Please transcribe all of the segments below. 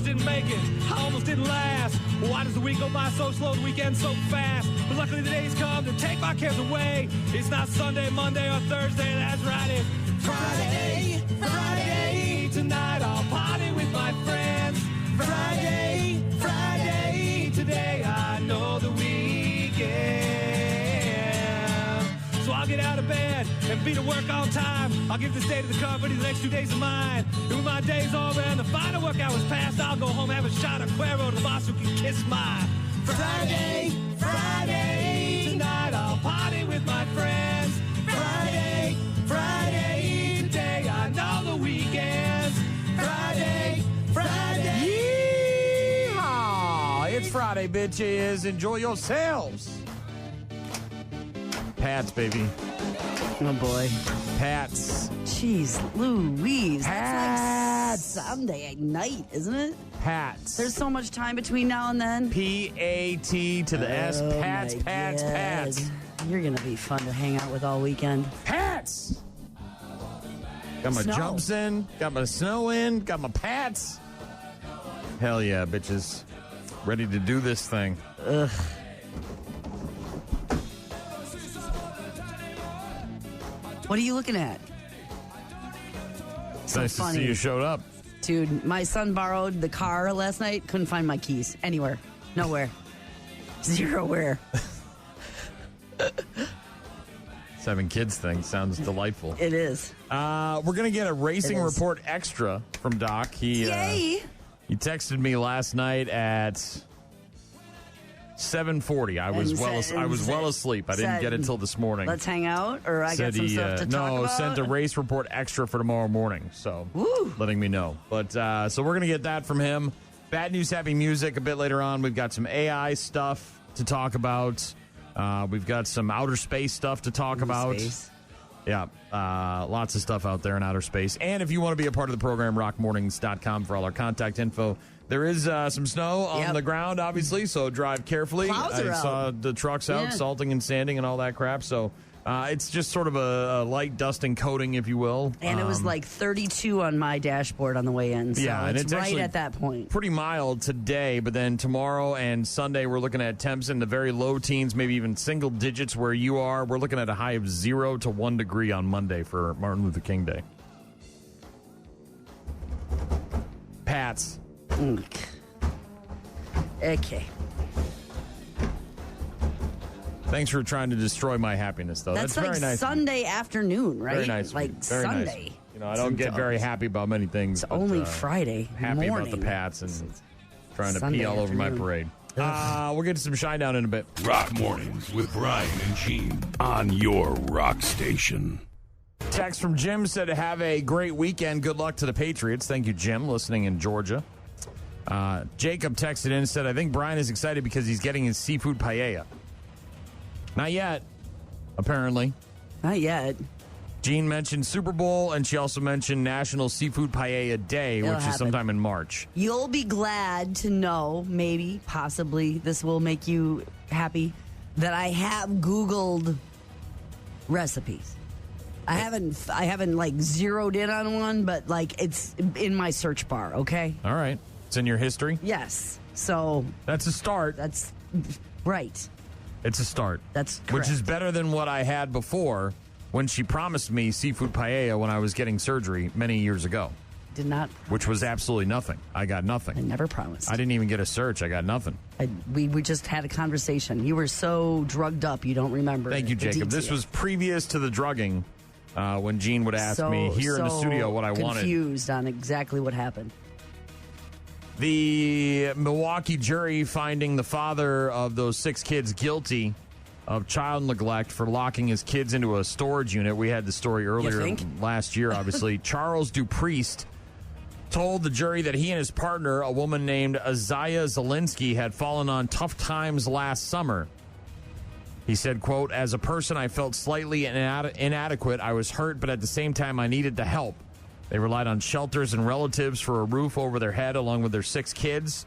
didn't make it. I almost didn't last. Why does the week go by so slow, the weekend so fast? But luckily the days come to take my cares away. It's not Sunday, Monday, or Thursday. That's right, it's Friday, Friday. Tonight I'll party with my friends. Friday, Friday. Today I know the weekend. So I'll get out of bed and be to work on time. I'll give this day to the company, the next 2 days of mine. And when my day's over and the final work hour's past, I'll go home, have a shot of Cuero to the boss who can kiss my Friday, Friday. Tonight I'll party with my friends. Friday, Friday. Today I know the weekends. Friday, Friday. Yeehaw! It's Friday, bitches. Enjoy yourselves. Pats, baby. Oh, boy. Pats. Jeez, Louise. Pats. That's like Sunday night, isn't it? Pats. There's so much time between now and then. P-A-T to the S. Pats, my Pats, God. Pats. You're going to be fun to hang out with all weekend. Pats! Got my Snow. jumps in, got my snow in, got my pats. Hell yeah, bitches. Ready to do this thing. Ugh. What are you looking at? It's So nice funny. to see you showed up. Dude, my son borrowed the car last night. Couldn't find my keys anywhere. Nowhere. Zero where. Having kids thing sounds delightful. It is. We're going to get a racing It is. report extra from Doc. Yay! He texted me last night at 7:40. I was well asleep. I didn't get it till this morning. Let's hang out, or I got some stuff to talk about. sent a race report extra for tomorrow morning. So Woo. letting me know. But so we're going to get that from him. Bad news, happy music a bit later on. We've got some AI stuff to talk about. We've got some outer space stuff to talk about. Space. Yeah, lots of stuff out there in outer space. And if you want to be a part of the program, rockmornings.com for all our contact info. There is some snow on the ground, obviously, so drive carefully. Plows are I saw out. the trucks out, Yeah. salting and sanding and all that crap. So it's just sort of a light dusting coating, if you will. And it was like 32 on my dashboard on the way in. So Yeah, and it's right actually at that point. pretty mild today, but then tomorrow and Sunday we're looking at temps in the very low teens, maybe even single digits where you are. We're looking at a high of 0 to 1 degree on Monday for Martin Luther King Day. Pats. Okay. Thanks for trying to destroy my happiness, though. That's very like nice. Sunday afternoon, right? Very nice. of Like you. Very Sunday. Nice. You know, I don't get very happy about many things. It's but, only Friday Happy morning. about the Pats and trying to Sunday pee all over my afternoon. parade. We'll get to some shine down in a bit. Rock Mornings with Brian and Gene on your rock station. Text from Jim said, have a great weekend. Good luck to the Patriots. Thank you, Jim, listening in Georgia. Jacob texted in and said, I think Brian is excited because he's getting his seafood paella. Not yet, apparently. Not yet. Jean mentioned Super Bowl, and she also mentioned National Seafood Paella Day, It'll which is happen. sometime in March. You'll be glad to know, maybe, possibly, this will make you happy, that I have Googled recipes. I haven't like zeroed in on one, but like it's in my search bar, okay? All right. It's in your history? Yes. So That's a start. that's right. It's a start. That's Which is correct. better than what I had before when she promised me seafood paella when I was getting surgery many years ago, Did not. which was absolutely nothing. I got I nothing. never promised. I didn't even get a search. I got nothing. We just had a conversation. You were so drugged up, you don't remember. Thank you, the Jacob. This details. was previous to the drugging when Jean would ask me here in the so studio what I wanted. Confused on exactly what happened. The Milwaukee jury finding the father of those 6 kids guilty of child neglect for locking his kids into a storage unit. We had the story earlier think? last year, obviously. Charles Dupriest told the jury that he and his partner, a woman named Isaiah Zielinski, had fallen on tough times last summer. He said, quote, as a person, I felt slightly inadequate. I was hurt, but at the same time, I needed the help. They relied on shelters and relatives for a roof over their head along with their 6 kids.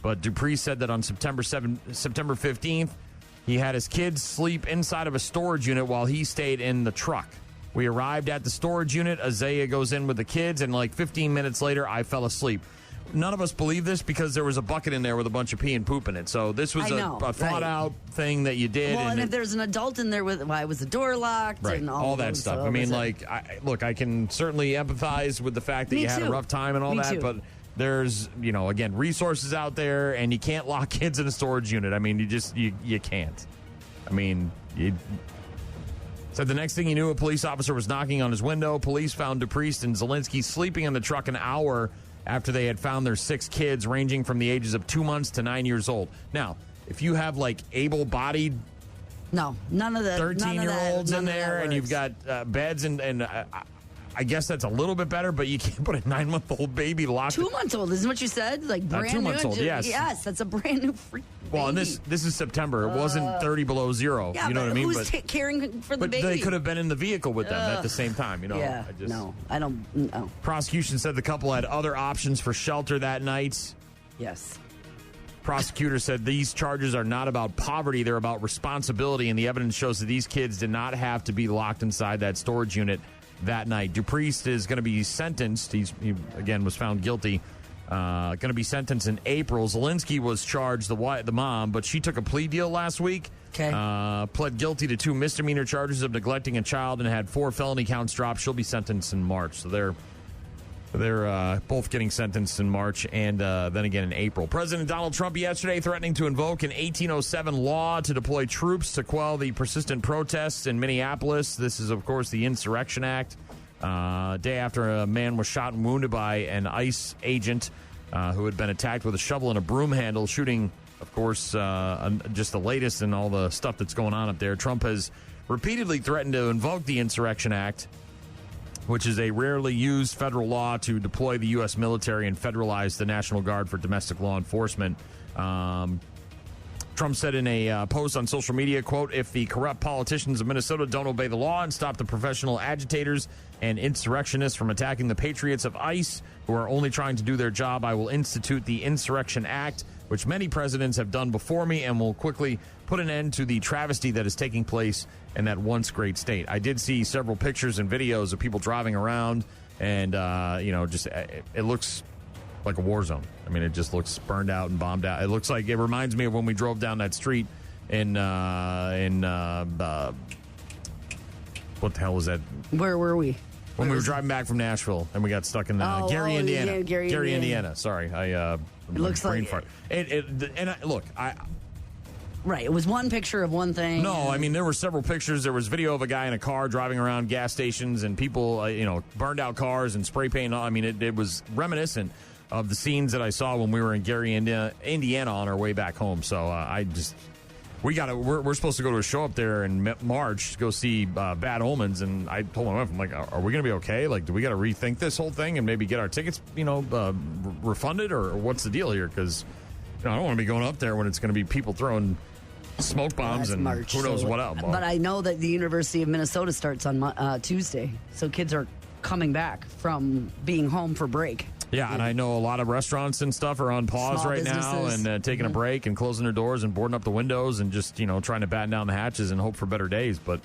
But Dupree said that on September 15th, he had his kids sleep inside of a storage unit while he stayed in the truck. We arrived at the storage unit. Isaiah goes in with the kids, and like 15 minutes later, I fell asleep. none of us believe this because there was a bucket in there with a bunch of pee and poop in it. So this was a thought-out thing that you did. Well, and if there's an adult in there, why was the door locked? Right, and all that stuff. I mean, I can certainly empathize with the fact that you had a rough time and all that, but there's, again, resources out there, and you can't lock kids in a storage unit. I mean, you can't. I mean, said the next thing he knew, a police officer was knocking on his window. Police found DuPriest and Zelinsky sleeping in the truck an hour after they had found their 6 kids ranging from the ages of 2 months to 9 years old. Now, if you have able-bodied none of the 13-year-olds in there and you've got beds and I guess that's a little bit better, but you can't put a 9-month-old baby locked. 2 months old, isn't what you said? Like brand 2 new. months old, yes. Yes, that's a brand new freak. Well, and this is September. It wasn't 30 below zero. Yeah, you know what I mean? Who's caring for the baby? But they could have been in the vehicle with them at the same time. Yeah, I don't know. Prosecution said the couple had other options for shelter that night. Yes. Prosecutor said these charges are not about poverty, they're about responsibility, and the evidence shows that these kids did not have to be locked inside that storage unit that night. DuPriest is going to be sentenced. He again was found guilty. Going to be sentenced in April. Zelinsky was charged, the mom, but she took a plea deal last week. Okay. Pled guilty to 2 misdemeanor charges of neglecting a child and had 4 felony counts dropped. She'll be sentenced in March. So they're both getting sentenced in March and then again in April. President Donald Trump yesterday threatening to invoke an 1807 law to deploy troops to quell the persistent protests in Minneapolis. This is, of course, the Insurrection Act. Day after a man was shot and wounded by an ICE agent who had been attacked with a shovel and a broom handle, shooting, of course, just the latest in all the stuff that's going on up there. Trump has repeatedly threatened to invoke the Insurrection Act, which is a rarely used federal law to deploy the U.S. military and federalize the National Guard for domestic law enforcement. Trump said in a post on social media, quote, "If the corrupt politicians of Minnesota don't obey the law and stop the professional agitators and insurrectionists from attacking the patriots of ICE who are only trying to do their job, I will institute the Insurrection Act, which many presidents have done before me, and will quickly put an end to the travesty that is taking place in that once great state." I did see several pictures and videos of people driving around, and, it looks like a war zone. I mean, it just looks burned out and bombed out. It looks like, it reminds me of when we drove down that street in what the hell was that? Where were we? When we were driving back from Nashville and we got stuck in Gary, Indiana. Yeah, Gary, Indiana. Sorry, it looks brain like fart. Right, it was one picture of one thing. No, I mean, there were several pictures. There was video of a guy in a car driving around gas stations and people, burned out cars and spray paint. I mean, it was reminiscent of the scenes that I saw when we were in Gary, Indiana on our way back home. So we're supposed to go to a show up there in March to go see Bad Omens, and I told my wife, I'm like, are we going to be okay? Like, do we got to rethink this whole thing and maybe get our tickets, refunded, or what's the deal here? Because I don't want to be going up there when it's going to be people throwing smoke bombs and March, who knows what else. But I know that the University of Minnesota starts on Tuesday, so kids are coming back from being home for break. Yeah, and I know a lot of restaurants and stuff are on pause Small right now and taking a break and closing their doors and boarding up the windows and just, trying to batten down the hatches and hope for better days. But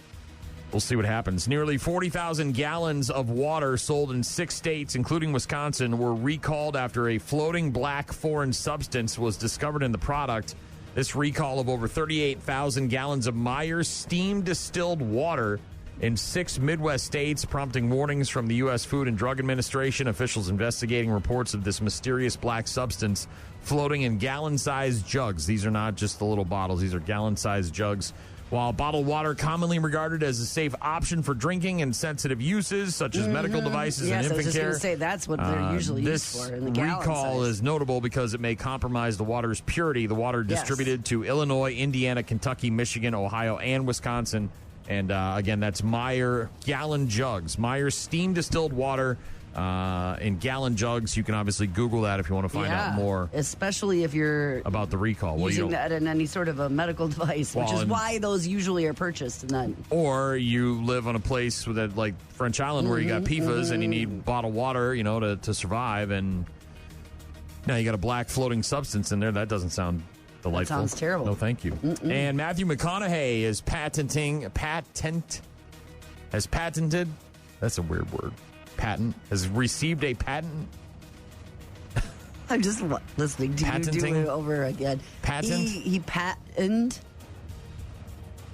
we'll see what happens. Nearly 40,000 gallons of water sold in 6 states, including Wisconsin, were recalled after a floating black foreign substance was discovered in the product. This recall of over 38,000 gallons of Myers steam distilled water in 6 Midwest states, prompting warnings from the U.S. Food and Drug Administration. Officials investigating reports of this mysterious black substance floating in gallon-sized jugs. These are not just the little bottles. These are gallon-sized jugs. While bottled water commonly regarded as a safe option for drinking and sensitive uses, such as medical devices and infant care. I was just going to say that's what they're usually used for. In the gallon recall size. is notable because it may compromise the water's purity. The water distributed to Illinois, Indiana, Kentucky, Michigan, Ohio, and Wisconsin. And again, that's Meyer gallon jugs. Meyer steam distilled water in gallon jugs. You can obviously Google that if you want to find out more. Especially if you're about the recall. Using that in any sort of a medical device, which is why those usually are purchased. And then, or you live on a place that, like French Island, where you got PFAS and you need bottled water, to survive. And now you got a black floating substance in there. That doesn't sound delightful. That sounds terrible. No, thank you. And Matthew McConaughey is patented. That's a weird word. Patent. Has received a patent. I'm just listening to Patenting? you do it over again. Patent? He patented.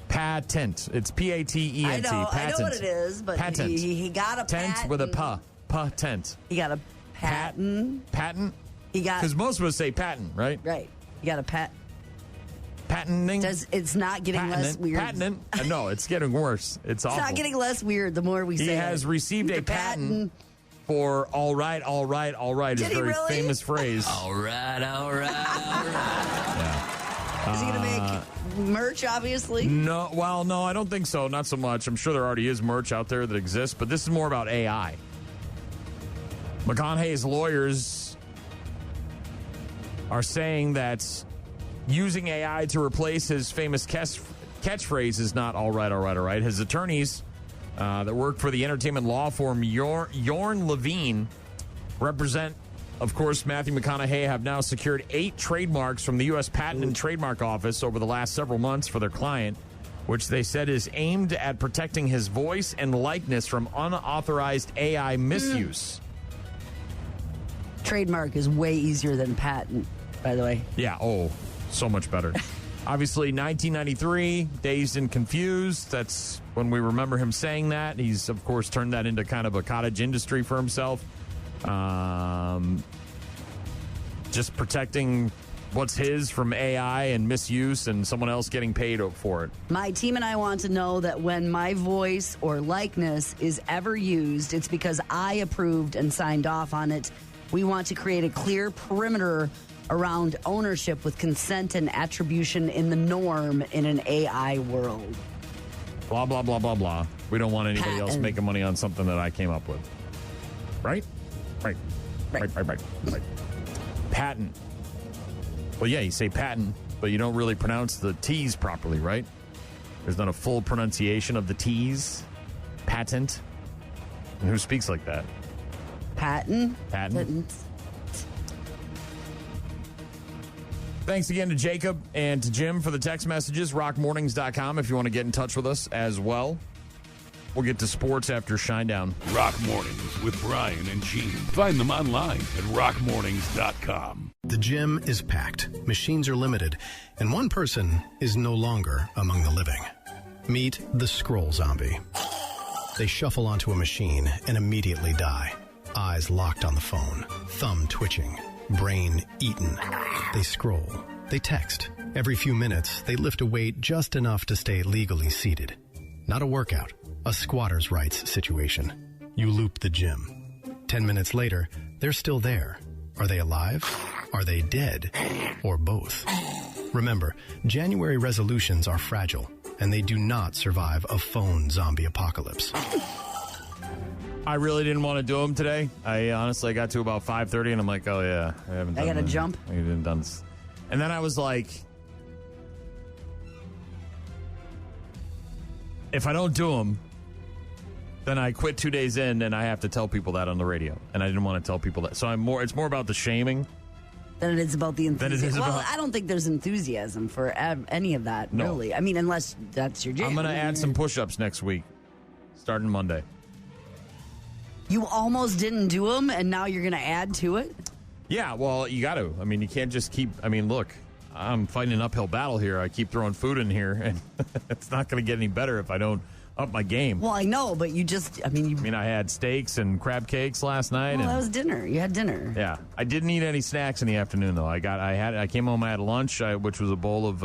Patent. It's P-A-T-E-N-T. I know what it is, but patent. he got a tent patent. with a pa. Patent. He got a patent. Patent? He got Because most of us say patent, right? right. He got a Patenting? It's not getting less weird. Patenting? No, it's getting worse. It's awful. It's not getting less weird the more we say it. He has received a patent for all right, all right, all right. Is a very famous phrase. All right, all right, all right. Yeah. Is he going to make merch, obviously? No, well, no, I don't think so. Not so much. I'm sure there already is merch out there that exists, but this is more about AI. McConaughey's lawyers are saying that using AI to replace his famous catchphrase is not all right, all right, all right. His attorneys that work for the entertainment law firm Yorn Levine represent, of course, Matthew McConaughey, have now secured 8 trademarks from the U.S. Patent and Trademark Office over the last several months for their client, which they said is aimed at protecting his voice and likeness from unauthorized AI misuse. Trademark is way easier than patent, by the way. Yeah, so much better. Obviously, 1993, Dazed and Confused. That's when we remember him saying that. He's, of course, turned that into kind of a cottage industry for himself. Just protecting what's his from AI and misuse and someone else getting paid for it. My team and I want to know that when my voice or likeness is ever used, it's because I approved and signed off on it. We want to create a clear perimeter around ownership with consent and attribution in the norm in an AI world. Blah, blah, blah, blah, blah. We don't want anybody else making money on something that I came up with. Right? Right. Patent. Well, yeah, you say patent, but you don't really pronounce the T's properly, right? There's not a full pronunciation of the T's. Patent. And who speaks like that? Patent. Thanks again to Jacob and to Jim for the text messages. rockmornings.com if you want to get in touch with us as well. We'll get to sports after Shinedown. Rock Mornings with Brian and Gene. Find them online at rockmornings.com. The gym is packed, machines are limited, and one person is no longer among the living. Meet the scroll zombie. They shuffle onto a machine and immediately die. Eyes locked on the phone, thumb twitching, brain eaten. They scroll, they text. Every few minutes, they lift a weight just enough to stay legally seated. Not a workout, a squatter's rights situation. You loop the gym. 10 minutes later, they're still there. Are they alive? Are they dead? Or both? Remember, January resolutions are fragile, and they do not survive a phone zombie apocalypse. I really didn't want to do them today. I honestly got to about 5:30, and I'm like, oh, yeah, I haven't done I got to this. jump. I haven't done this. And then I was like, if I don't do them, then I quit 2 days in, and I have to tell people that on the radio. And I didn't want to tell people that. So it's more about the shaming than it is about the enthusiasm. Well, I don't think there's enthusiasm for any of that, really. I mean, unless that's your jam. I'm going to add some push-ups next week, starting Monday. You almost didn't do them, and now you're going to add to it? Yeah, well, you got to. I mean, you can't just keep... I mean, look, I'm fighting an uphill battle here. I keep throwing food in here, and it's not going to get any better if I don't up my game. Well, I know, but you just... I mean, I had steaks and crab cakes last night. Well, that was dinner. You had dinner. Yeah. I didn't eat any snacks in the afternoon, though. I came home, I had lunch, which was a bowl of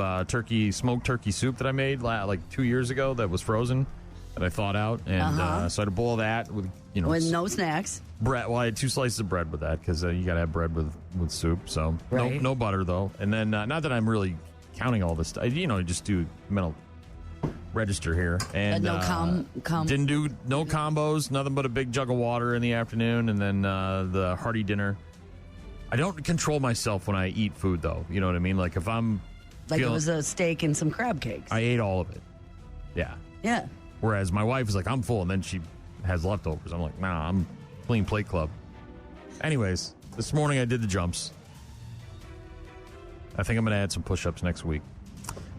smoked turkey soup that I made like 2 years ago that was frozen, that I thawed out. And so I had a bowl of that with, with no snacks. Bread. Well, I had 2 slices of bread with that because you got to have bread with soup. So right. No butter, though. And then, not that I'm really counting all this stuff. Just do mental register here. And didn't do no combos, nothing but a big jug of water in the afternoon, and then the hearty dinner. I don't control myself when I eat food, though. You know what I mean? Like if I'm it was a steak and some crab cakes. I ate all of it. Yeah. Yeah. Whereas my wife is like, I'm full, and then she has leftovers. I'm like, nah, I'm clean plate club. Anyways, this morning I did the jumps. I think I'm going to add some push-ups next week.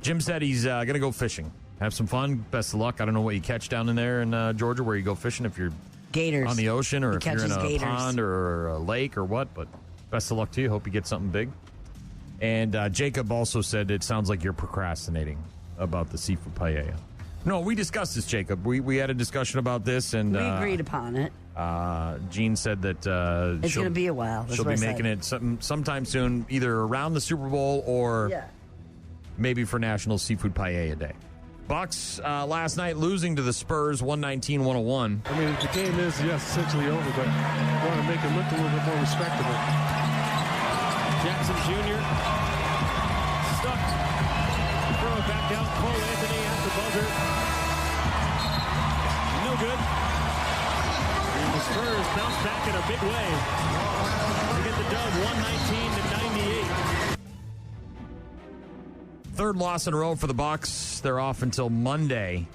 Jim said he's going to go fishing. Have some fun. Best of luck. I don't know what you catch down in there in Georgia, where you go fishing, if you're gators on the ocean or if you're in a gators. pond or a lake or what. But Best of luck to you. Hope you get something big. And Jacob also said it sounds like you're procrastinating about the seafood paella. No, we discussed this, Jacob. We had a discussion about this, and we agreed upon it. Jean said that it's going to be a while. She'll be making it sometime soon, either around the Super Bowl or maybe for National Seafood Paella Day. Bucks last night losing to the Spurs 119-101. I mean, the game is, yes, essentially over, but I want to make it look a little bit more respectable. Jackson Jr. stuck. Throw it back out. Cole Anthony at the buzzer. No good. And the Spurs bounce back in a big way. They get the dub 119-98. Third loss in a row for the Bucks. They're off until Monday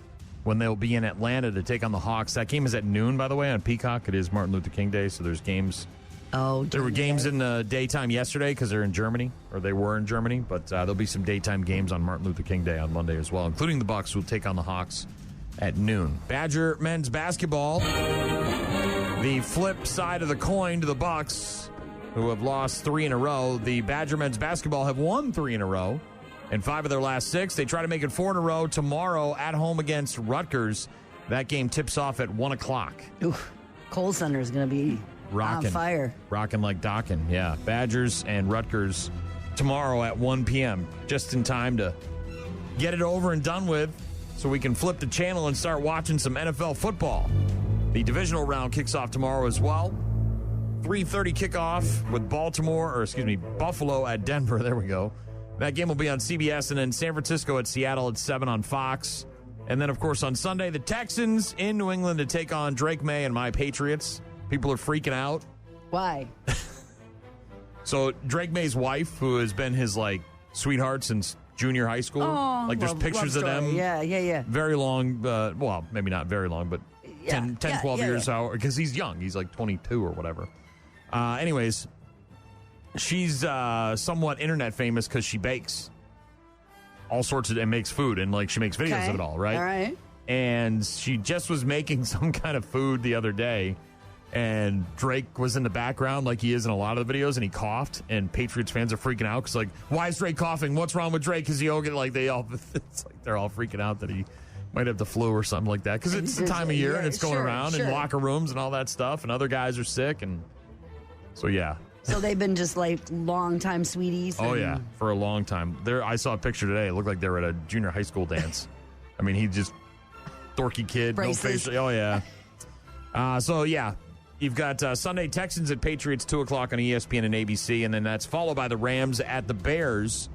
when they'll be in Atlanta to take on the Hawks. That game is at noon, by the way, on Peacock. It is Martin Luther King Day, so there's games. Oh, there were games in the daytime yesterday because they're in Germany, or they were in Germany, but there'll be some daytime games on Martin Luther King Day on Monday as well, including the Bucks, who will take on the Hawks at noon. Badger men's basketball, the flip side of the coin to the Bucks, who have lost 3 in a row. The Badger men's basketball have won 3 in a row, and 5 of their last 6. They try to make it 4 in a row tomorrow at home against Rutgers. That game tips off at 1 o'clock. Oof. Kohl Center is going to be on fire. Rocking like docking, yeah. Badgers and Rutgers tomorrow at 1 p.m. Just in time to get it over and done with so we can flip the channel and start watching some NFL football. The divisional round kicks off tomorrow as well. 3:30 kickoff with Buffalo at Denver. There we go. That game will be on CBS, and then San Francisco at Seattle at 7 on Fox. And then, of course, on Sunday, the Texans in New England to take on Drake May and my Patriots. People are freaking out. Why? So Drake May's wife, who has been his sweetheart since junior high school, there's pictures of them. Yeah. Very long, well, maybe not very long, but 10, 12 years out, because he's young. He's 22 or whatever. Anyways, she's somewhat internet famous because she bakes all sorts of and makes food, and she makes videos of it all, right? All right. And she just was making some kind of food the other day, and Drake was in the background like he is in a lot of the videos, and he coughed, and Patriots fans are freaking out because why is Drake coughing? What's wrong with Drake? Because they're all freaking out that he might have the flu or something like that, because it's the time of year and it's going around in locker rooms and all that stuff, and other guys are sick, and so yeah. So they've been just long-time sweeties? Oh, yeah, for a long time. I saw a picture today. It looked like they were at a junior high school dance. I mean, he just dorky kid, braces. No facial. Oh, yeah. So, yeah, you've got Sunday Texans at Patriots, 2 o'clock on ESPN and ABC, and then that's followed by the Rams at the Bears,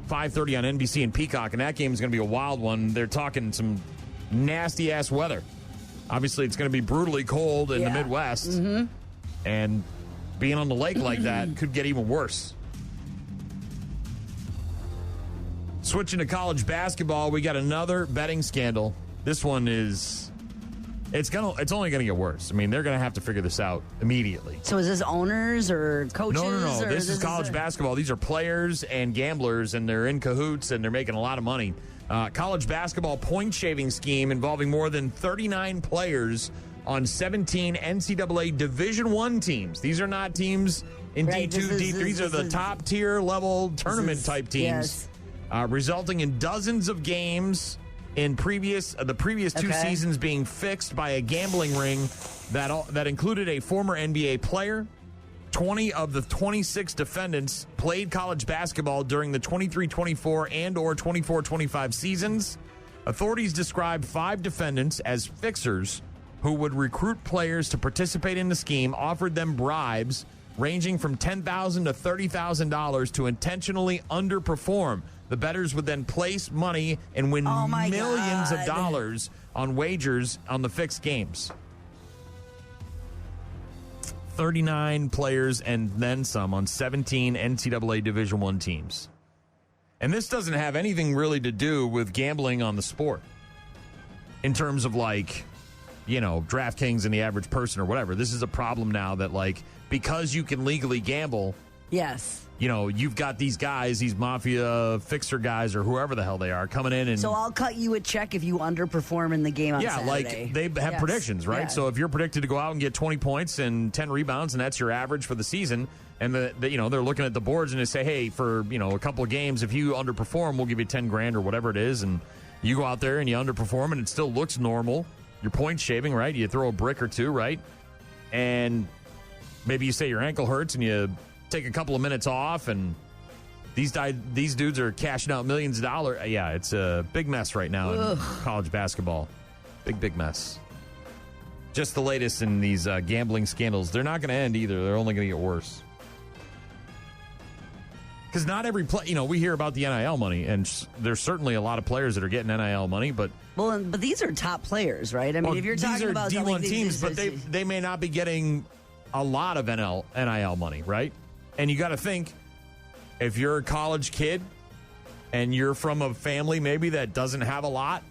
5:30 on NBC and Peacock, and that game is going to be a wild one. They're talking some nasty-ass weather. Obviously, it's going to be brutally cold in the Midwest, and being on the lake like that could get even worse. Switching to college basketball, we got another betting scandal. This one is it's only gonna get worse. I mean, they're gonna have to figure this out immediately. So is this owners or coaches? No. Or This is college basketball. These are players and gamblers, and they're in cahoots, and they're making a lot of money. College basketball point shaving scheme involving more than 39 players on 17 NCAA Division I teams. These are not teams in D2, D3. These are the top tier level tournament type teams, resulting in dozens of games in the previous 2 seasons being fixed by a gambling ring that included a former NBA player. 20 of the 26 defendants played college basketball during the 23-24 and or 24-25 seasons. Authorities described 5 defendants as fixers who would recruit players to participate in the scheme, offered them bribes ranging from $10,000 to $30,000 to intentionally underperform. The bettors would then place money and win millions of dollars on wagers on the fixed games. 39 players and then some on 17 NCAA Division I teams. And this doesn't have anything really to do with gambling on the sport in terms of DraftKings and the average person or whatever. This is a problem now that because you can legally gamble. Yes. You've got these guys, these mafia fixer guys or whoever the hell they are coming in and. So I'll cut you a check if you underperform in the game on Saturday. They have predictions, right? Yeah. So if you're predicted to go out and get 20 points and 10 rebounds and that's your average for the season, And they're looking at the boards and they say, hey, for a couple of games, if you underperform, we'll give you $10,000 or whatever it is. And you go out there and you underperform, and it still looks normal. You're point shaving, right? You throw a brick or two, right? And maybe you say your ankle hurts and you take a couple of minutes off, and these dudes are cashing out millions of dollars. Yeah, it's a big mess right now in college basketball. Big mess. Just the latest in these gambling scandals. They're not going to end either. They're only going to get worse. Because not every we hear about the NIL money, and there's certainly a lot of players that are getting NIL money, but these are top players, right? I mean, if you're talking about D1 teams, but they may not be getting a lot of NIL money, right? And you got to think, if you're a college kid and you're from a family maybe that doesn't have a lot,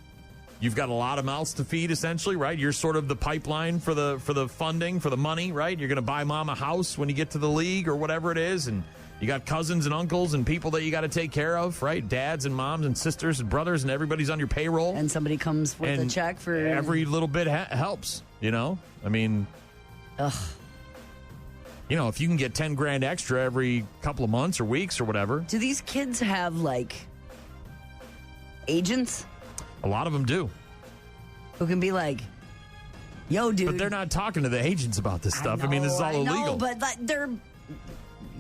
you've got a lot of mouths to feed, essentially, right? You're sort of the pipeline for the funding, for the money, right? You're going to buy mom a house when you get to the league or whatever it is, and you got cousins and uncles and people that you got to take care of, right? Dads and moms and sisters and brothers, and everybody's on your payroll. And somebody comes with a check for... Every little bit helps, I mean... Ugh. If you can get $10,000 extra every couple of months or weeks or whatever. Do these kids have, agents? A lot of them do. Who can be like, yo, dude. But they're not talking to the agents about this stuff. I mean, this is all illegal. But they're...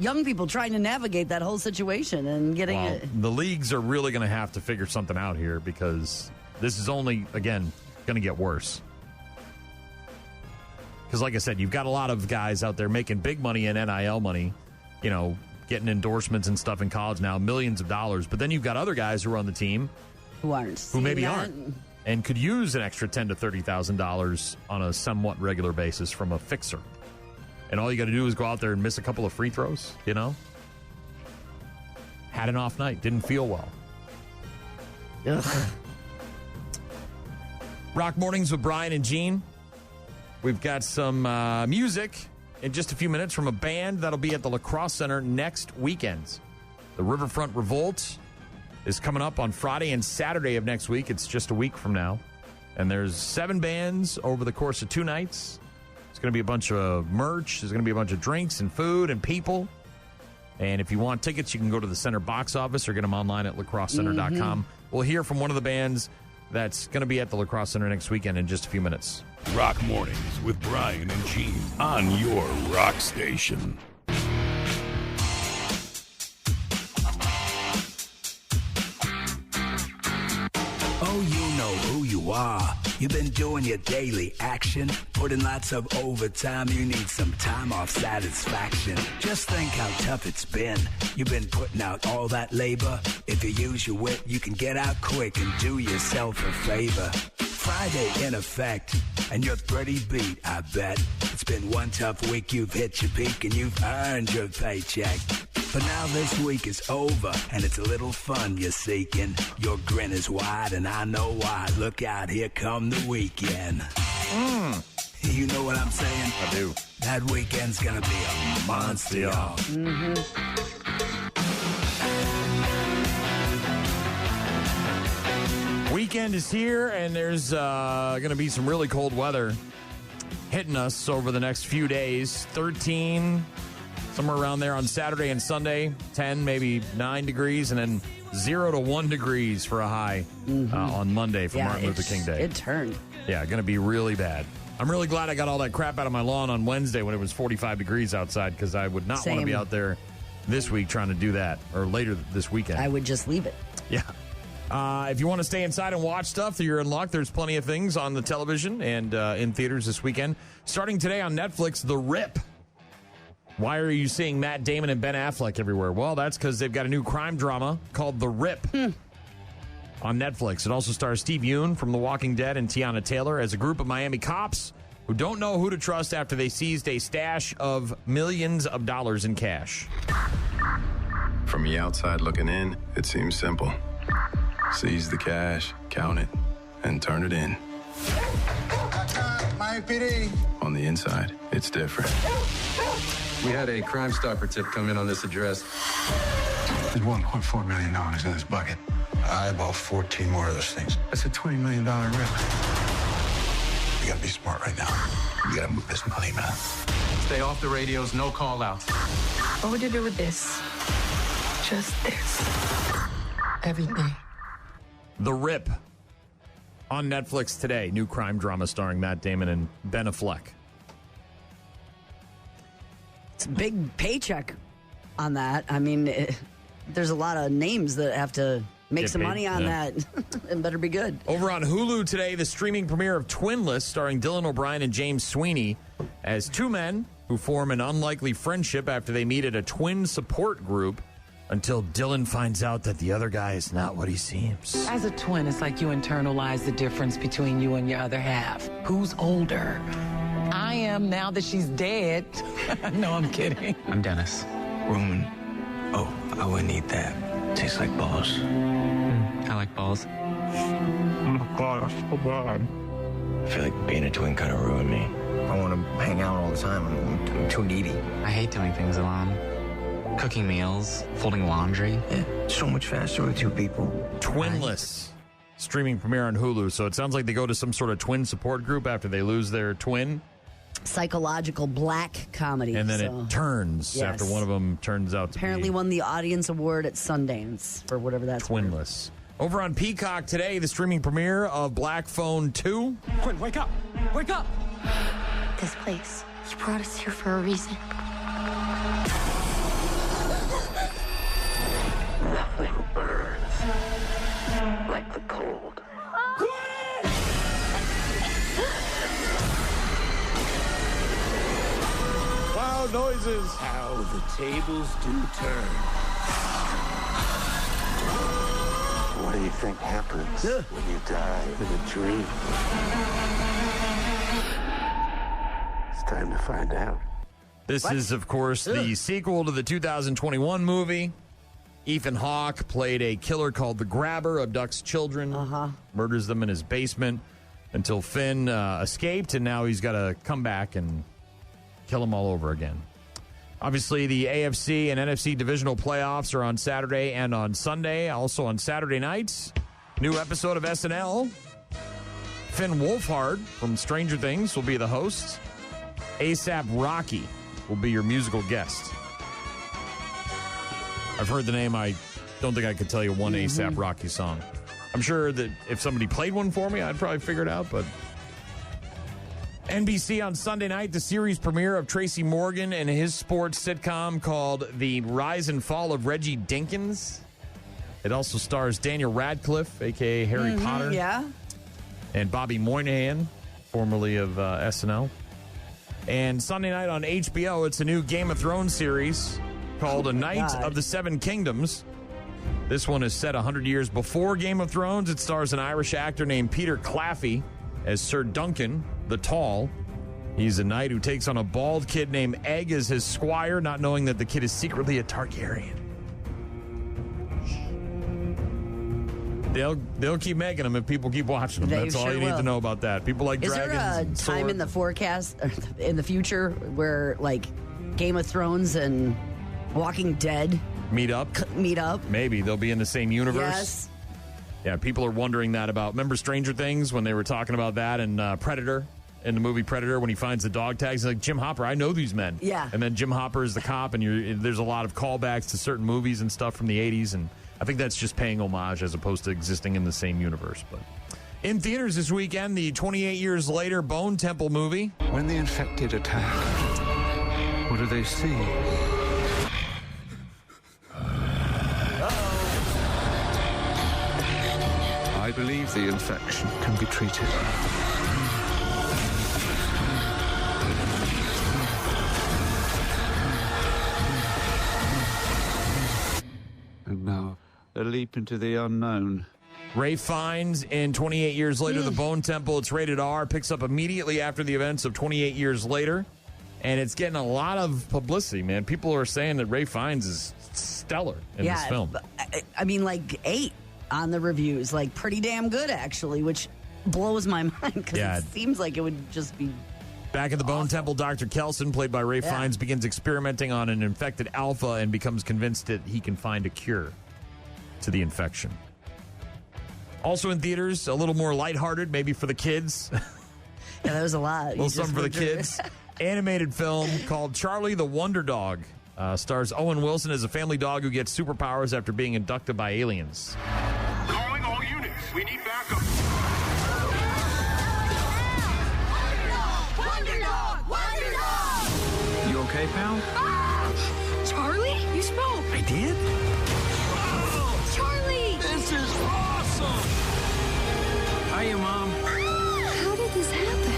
young people trying to navigate that whole situation and getting it. The leagues are really going to have to figure something out here, because this is only, again, going to get worse. Because like I said, you've got a lot of guys out there making big money in NIL money, getting endorsements and stuff in college now, millions of dollars. But then you've got other guys who are on the team who maybe aren't and could use an extra $10,000 to $30,000 on a somewhat regular basis from a fixer. And all you got to do is go out there and miss a couple of free throws, Had an off night, didn't feel well. Ugh. Rock Mornings with Brian and Gene. We've got some music in just a few minutes from a band that'll be at the Lacrosse Center next weekend. The Riverfront Revolt is coming up on Friday and Saturday of next week. It's just a week from now. And there's 7 bands over the course of 2 nights. There's going to be a bunch of merch. There's going to be a bunch of drinks and food and people. And if you want tickets, you can go to the Center box office or get them online at lacrossecenter.com. Mm-hmm. We'll hear from one of the bands that's going to be at the Lacrosse Center next weekend in just a few minutes. Rock Mornings with Brian and Gene on your rock station. Oh, you know who you are. You've been doing your daily action, putting lots of overtime. You need some time off satisfaction. Just think how tough it's been. You've been putting out all that labor. If you use your wit, you can get out quick and do yourself a favor. Friday in effect, and you're pretty beat, I bet. It's been one tough week, you've hit your peak, and you've earned your paycheck. But now this week is over, and it's a little fun you're seeking. Your grin is wide, and I know why. Look out, here come the weekend. You know what I'm saying? I do. That weekend's gonna be a monster, y'all. Weekend is here, and there's going to be some really cold weather hitting us over the next few days. 13, somewhere around there on Saturday and Sunday. 10, maybe 9 degrees, and then 0 to 1 degrees for a high on Monday for Martin Luther King Day. It turned. Yeah, going to be really bad. I'm really glad I got all that crap out of my lawn on Wednesday when it was 45 degrees outside, because I would not want to be out there this week trying to do that, or later this weekend. I would just leave it. Yeah. If you want to stay inside and watch stuff, you're in luck. There's plenty of things on the television and in theaters this weekend. Starting today on Netflix, The Rip. Why are you seeing Matt Damon and Ben Affleck everywhere? Well, that's because they've got a new crime drama called The Rip on Netflix. It also stars Steve Yeun from The Walking Dead and Tiana Taylor as a group of Miami cops who don't know who to trust after they seized a stash of millions of dollars in cash. From the outside looking in, it seems simple. Seize the cash, count it, and turn it in. Miami PD. On the inside, it's different. We had a Crime Stopper tip come in on this address. There's $1.4 million in this bucket. I bought 14 more of those things. That's a $20 million rip. You gotta be smart right now. You gotta move this money, man. Stay off the radios, no call-outs. What would you do with this? Just this. Everything. The Rip on Netflix today. New crime drama starring Matt Damon and Ben Affleck. It's a big paycheck on that. I mean, there's a lot of names that have to make some money on that and better be good. Over on Hulu today, the streaming premiere of Twinless, starring Dylan O'Brien and James Sweeney as two men who form an unlikely friendship after they meet at a twin support group until Dylan finds out that the other guy is not what he seems. As a twin, it's like you internalize the difference between you and your other half. Who's older? I am now that she's dead. No, I'm kidding. I'm Dennis. Roman. Oh, I wouldn't eat that. Tastes like balls. I like balls. Oh my God, that's so bad. I feel like being a twin kind of ruined me. I want to hang out all the time. I'm too needy. I hate doing things alone. Cooking meals, folding laundry. Yeah, so much faster with two people. Twinless. Streaming premiere on Hulu. So it sounds like they go to some sort of twin support group after they lose their twin. Psychological black comedy. And then it turns after one of them turns out to apparently won the audience award at Sundance for whatever that's Twinless. Over on Peacock today, the streaming premiere of Black Phone 2. Quinn, wake up! Wake up! This place. You brought us here for a reason. Nothing burns like the cold. Loud noises. How the tables do turn. What do you think happens when you die in a dream? It's time to find out. This is, of course, the sequel to the 2021 movie. Ethan Hawke played a killer called the Grabber, abducts children, murders them in his basement until Finn escaped, and now he's got to come back and kill them all over again. Obviously, the AFC and NFC divisional playoffs are on Saturday and on Sunday. Also on Saturday nights, new episode of SNL. Finn Wolfhard from Stranger Things will be the host. A$AP Rocky will be your musical guest. I've heard the name. I don't think I could tell you one A$AP Rocky song. I'm sure that if somebody played one for me, I'd probably figure it out, but... NBC on Sunday night, the series premiere of Tracy Morgan and his sports sitcom called The Rise and Fall of Reggie Dinkins. It also stars Daniel Radcliffe, a.k.a. Harry Potter. Yeah. And Bobby Moynihan, formerly of SNL. And Sunday night on HBO, it's a new Game of Thrones series called A Night of the Seven Kingdoms. This one is set 100 years before Game of Thrones. It stars an Irish actor named Peter Claffey as Sir Duncan the Tall. He's a knight who takes on a bald kid named Egg as his squire, not knowing that the kid is secretly a Targaryen. They'll keep making them if people keep watching them. That's all you need to know about that. People like dragons. Is there a time in the forecast, or in the future, where like Game of Thrones and Walking Dead meet up? Maybe they'll be in the same universe. Yes. Yeah, people are wondering that about. Remember Stranger Things when they were talking about that and Predator, in the movie Predator, when he finds the dog tags, he's like, Jim Hopper, I know these men. Yeah. And then Jim Hopper is the cop, and there's a lot of callbacks to certain movies and stuff from the 80s, and I think that's just paying homage as opposed to existing in the same universe. But in theaters this weekend, the 28 years later Bone Temple movie. When the infected attack, what do they see? I believe the infection can be treated. And now, a leap into the unknown. Ralph Fiennes in 28 Years Later, The Bone Temple. It's rated R, picks up immediately after the events of 28 Years Later, and it's getting a lot of publicity, man. People are saying that Ralph Fiennes is stellar in this film. I mean, like 8 on the reviews, like pretty damn good, actually, which blows my mind because it seems like it would just be... Back at the Bone Temple, Dr. Kelson, played by Ralph Fiennes, begins experimenting on an infected alpha and becomes convinced that he can find a cure to the infection. Also in theaters, a little more lighthearted, maybe for the kids. Yeah, there was a lot. A little something for the kids. animated film called Charlie the Wonder Dog. Stars Owen Wilson as a family dog who gets superpowers after being abducted by aliens. Calling all units. We need backup. Wonder Dog! Wonder Dog! You okay, pal? Charlie, you spoke. I did? Charlie! This is awesome! Hiya, Mom. How did this happen?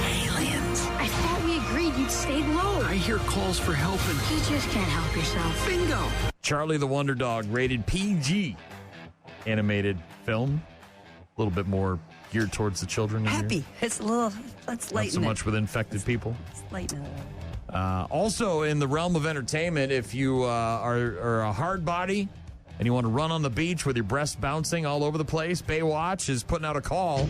Aliens. I thought we agreed you'd stay low. I hear calls for help and... You just can't help yourself. Bingo! Charlie the Wonder Dog, rated PG. Animated film. A little bit more geared towards the children. Happy. It's a little, let's lighten Not so much with infected people. Let's lighten it up. Also, in the realm of entertainment, if you are a hard body and you want to run on the beach with your breasts bouncing all over the place, Baywatch is putting out a call.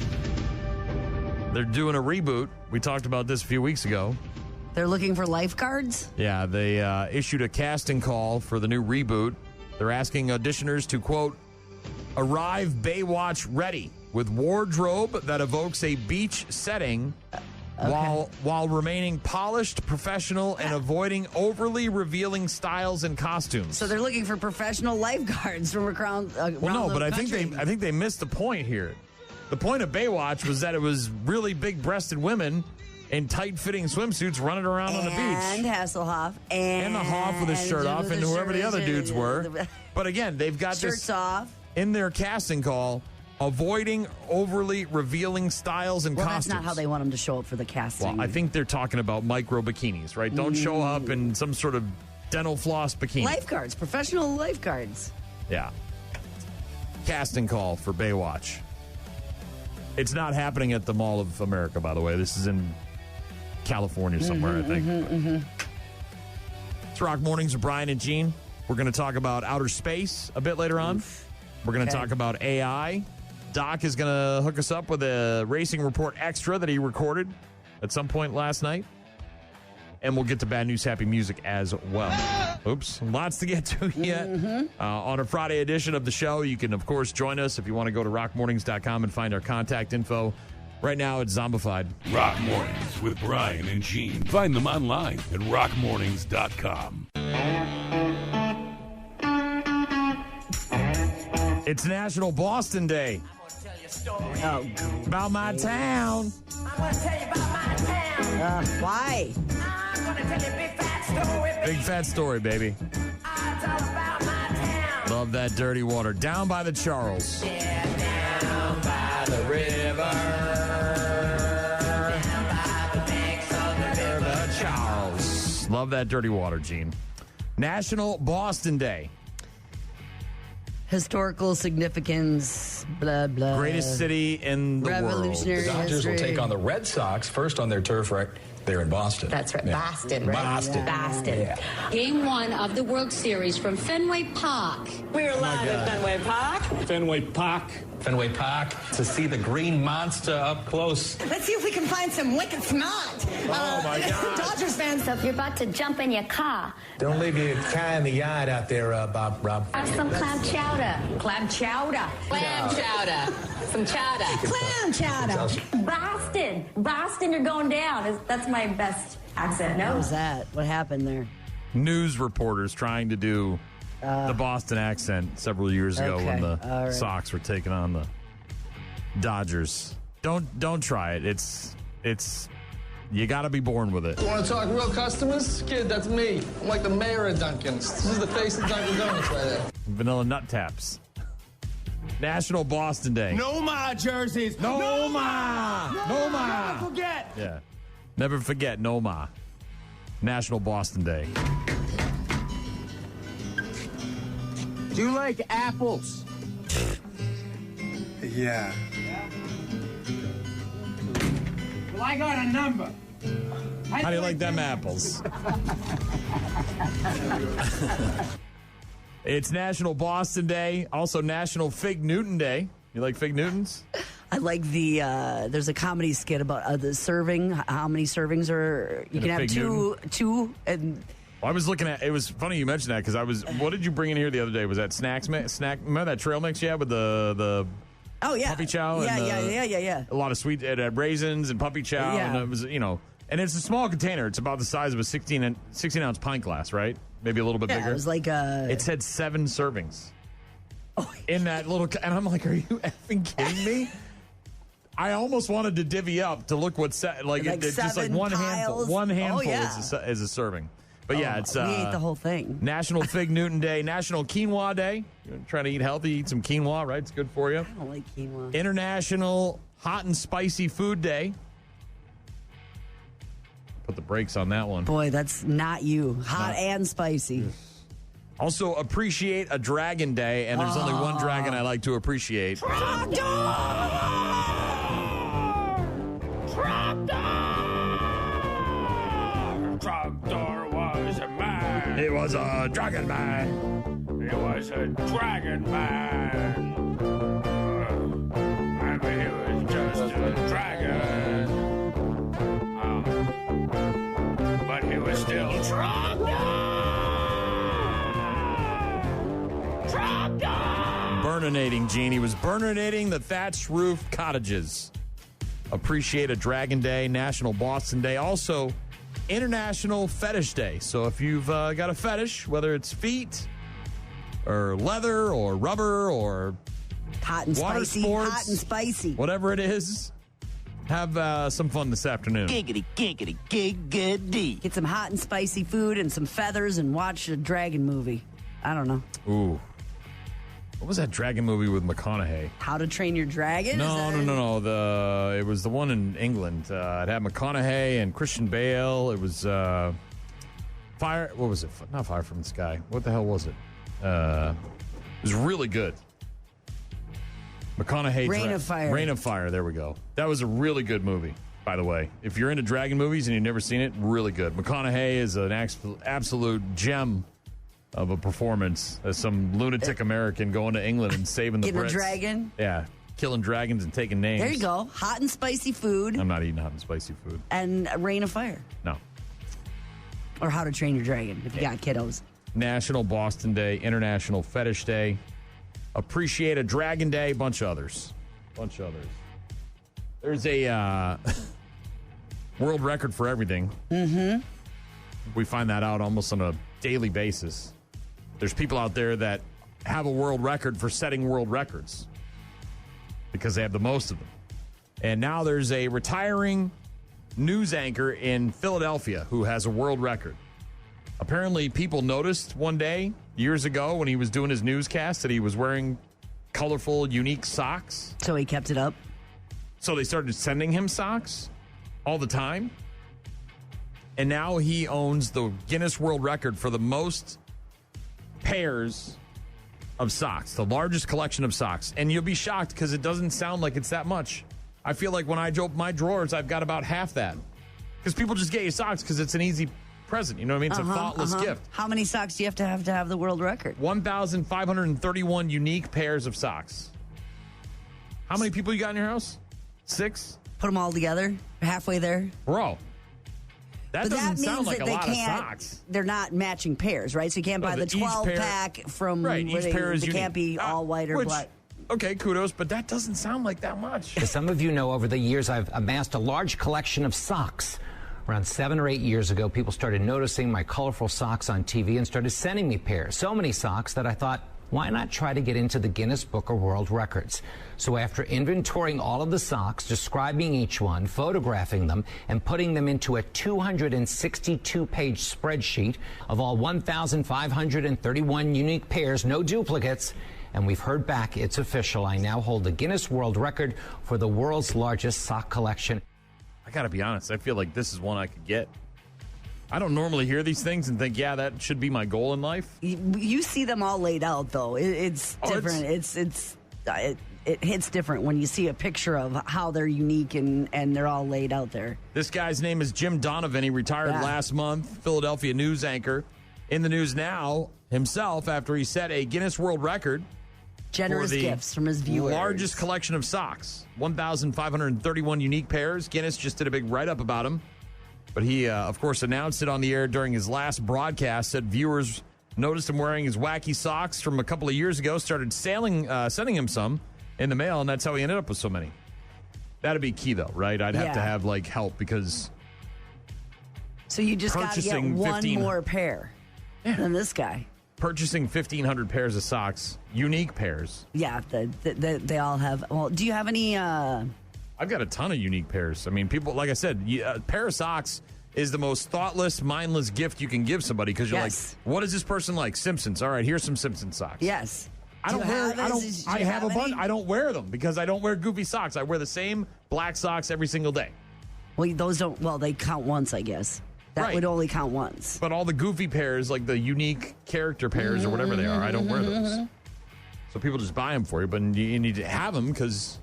They're doing a reboot. We talked about this a few weeks ago. They're looking for lifeguards? Yeah, they issued a casting call for the new reboot. They're asking auditioners to, quote, arrive Baywatch ready with wardrobe that evokes a beach setting while remaining polished, professional, and avoiding overly revealing styles and costumes. So they're looking for professional lifeguards from around well, no, but I country. think they missed the point here. The point of Baywatch was that it was really big-breasted women in tight-fitting swimsuits running around on the beach. And Hasselhoff. And the Hoff with his shirt off, and whoever the other dudes were. But again, they've got shirts this off in their casting call, avoiding overly revealing styles and costumes. That's not how they want them to show up for the casting. Well, I think they're talking about micro bikinis, right? Don't show up in some sort of dental floss bikini. Lifeguards, professional lifeguards. Yeah. Casting call for Baywatch. It's not happening at the Mall of America, by the way. This is in California somewhere, I think. It's Rock Mornings with Brian and Gene. We're going to talk about outer space a bit later on. We're going to talk about AI. Doc is going to hook us up with a Racing Report Extra that he recorded at some point last night. And we'll get to Bad News, Happy Music as well. Oops, lots to get to yet. On a Friday edition of the show, you can, of course, join us if you want to go to rockmornings.com and find our contact info. Right now, it's zombified. Rock Mornings with Brian and Gene. Find them online at rockmornings.com. It's National Boston Day. About my town. I'm going to tell you about my town. Why? I'm going to tell you a big fat story, baby. Big fat story, baby. It's all about my town. Love that dirty water. Down by the Charles. Yeah, down by the river. Down by the banks of the river Charles. Love that dirty water, Gene. National Boston Day. Historical significance, blah, blah. Greatest city in the world. Revolutionary The Dodgers history. will take on the Red Sox first on their turf right there in Boston. That's right. Yeah. Boston, right? Boston. Boston. Yeah. Game 1 of the World Series from Fenway Park. We're live at Fenway Park. Fenway Park to see the green monster up close. Let's see if we can find some wicked smart. Oh, my God. Dodgers fans. So if you're about to jump in your car, Don't leave your car in the yard out there, Rob. have some clam chowder. Clam chowder. Clam chowder. Some chowder. Clam chowder. Boston, you're going down. That's my best accent. What No? was that? What happened there? News reporters trying to do the Boston accent several years ago when the all right. Sox were taking on the Dodgers. Don't try it. It's you got to be born with it. You want to talk real customers? Kid, that's me. I'm like the mayor of Dunkin's. This is the face of Dunkin' Donuts right there. Vanilla Nut Taps. National Boston Day. No more jerseys. No more. No more. Never forget. Yeah. Never forget No Ma. National Boston Day. Do you like apples? Yeah. Well, I got a number. How do you like them apples? It's National Boston Day. Also National Fig Newton Day. You like Fig Newtons? I like the, there's a comedy skit about the serving, how many servings are, you In can a have Fig two, and Well, I was looking at, it was funny you mentioned that because what did you bring in here the other day? Was that snack? Remember that trail mix you had with the Oh, yeah. Puppy chow. Yeah, and, yeah. A lot of sweet raisins and puppy chow. Yeah. And it was, and it's a small container. It's about the size of a 16-ounce pint glass, right? Maybe a little bit bigger. It was like a... It said 7 servings. In that little... And I'm like, are you effing kidding me? I almost wanted to divvy up to look what's just like one piles. handful. One handful yeah. is a serving. But yeah, it's we ate the whole thing. National Fig Newton Day, National Quinoa Day. You're trying to eat healthy, eat some quinoa, right? It's good for you. I don't like quinoa. International Hot and Spicy Food Day. Put the brakes on that one. Boy, that's not you. Hot and spicy. Also, Appreciate a Dragon Day, and there's only one dragon I like to appreciate. Trogdor was a man. He was a dragon man. He was a dragon man. I mean, he was just a dragon. But he was still Trogdor. Burninating, Gene. He was burninating the thatched roof cottages. Appreciate a Dragon Day, National Boston Day. Also, International Fetish Day. So if you've got a fetish, whether it's feet or leather or rubber or hot and water spicy, sports, hot and spicy, whatever it is, have some fun this afternoon. Giggity, giggity, giggity. Get some hot and spicy food and some feathers and watch a dragon movie. I don't know. Ooh. What was that dragon movie with McConaughey? How to Train Your Dragon? No. It was the one in England. It had McConaughey and Christian Bale. It was Fire. What was it? Not Fire from the Sky. What the hell was it? It was really good. McConaughey. Reign of Fire. Reign of Fire. There we go. That was a really good movie, by the way. If you're into dragon movies and you've never seen it, really good. McConaughey is an absolute gem of a performance as some lunatic American going to England and saving the Getting Brits. a dragon? Yeah. Killing dragons and taking names. There you go. Hot and spicy food. I'm not eating hot and spicy food. And Reign of Fire. No. Or How to Train Your Dragon if you got kiddos. National Boston Day, International Fetish Day, Appreciate a Dragon Day, bunch of others. There's a world record for everything. Mm-hmm. We find that out almost on a daily basis. There's people out there that have a world record for setting world records because they have the most of them. And now there's a retiring news anchor in Philadelphia who has a world record. Apparently, people noticed one day, years ago, when he was doing his newscast, that he was wearing colorful, unique socks. So he kept it up? So they started sending him socks all the time. And now he owns the Guinness World Record for the most pairs of socks, the largest collection of socks. And you'll be shocked because it doesn't sound like it's that much. I feel like when I open my drawers, I've got about half that. Because people just get you socks because it's an easy present. You know what I mean? It's a thoughtless gift. How many socks do you have to have the world record? 1,531 unique pairs of socks. How many people you got in your house? 6? Put them all together? Halfway there? Bro. That doesn't sound like a lot of socks. They're not matching pairs, right? So you can't buy the 12-pack from... Right, each pair is unique. They can't be all white or black. Okay, kudos, but that doesn't sound like that much. As some of you know, over the years, I've amassed a large collection of socks. Around 7 or 8 years ago, people started noticing my colorful socks on TV and started sending me pairs. So many socks that I thought, why not try to get into the Guinness Book of World Records? So after inventorying all of the socks, describing each one, photographing them, and putting them into a 262-page spreadsheet of all 1,531 unique pairs, no duplicates, and we've heard back, it's official. I now hold the Guinness World Record for the world's largest sock collection. I got to be honest, I feel like this is one I could get. I don't normally hear these things and think, yeah, that should be my goal in life. You see them all laid out, though. It's different. It hits different when you see a picture of how they're unique and they're all laid out there. This guy's name is Jim Donovan. He retired last month, Philadelphia news anchor. In the news now himself after he set a Guinness World Record. Generous gifts from his viewers. Largest collection of socks, 1,531 unique pairs. Guinness just did a big write-up about him. But he, of course, announced it on the air during his last broadcast, said viewers noticed him wearing his wacky socks from a couple of years ago, started sending him some. in the mail, and that's how he ended up with so many. That'd be key, though, right? I'd have to have, like, help because... So you just got to get one more pair than this guy. Purchasing 1,500 pairs of socks, unique pairs. Yeah, they all have... Well, do you have any... I've got a ton of unique pairs. I mean, people, like I said, a pair of socks is the most thoughtless, mindless gift you can give somebody because you're like, what is this person like? Simpsons. All right, here's some Simpsons socks. Yes. I have a bunch. I don't wear them because I don't wear goofy socks. I wear the same black socks every single day. Well, those don't... Well, they count once, I guess. That would only count once. But all the goofy pairs, like the unique character pairs or whatever they are, I don't wear those. So people just buy them for you, but you need to have them because,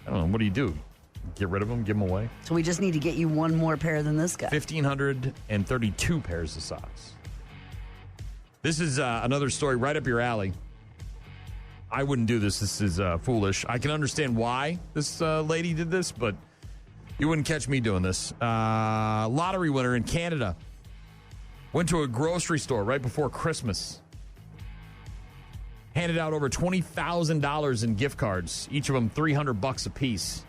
I don't know, what do you do? Get rid of them, give them away? So we just need to get you one more pair than this guy. 1,532 pairs of socks. This is another story right up your alley. I wouldn't do this. This is foolish. I can understand why this lady did this, but you wouldn't catch me doing this. Lottery winner in Canada went to a grocery store right before Christmas. Handed out over $20,000 in gift cards, each of them $300 a piece,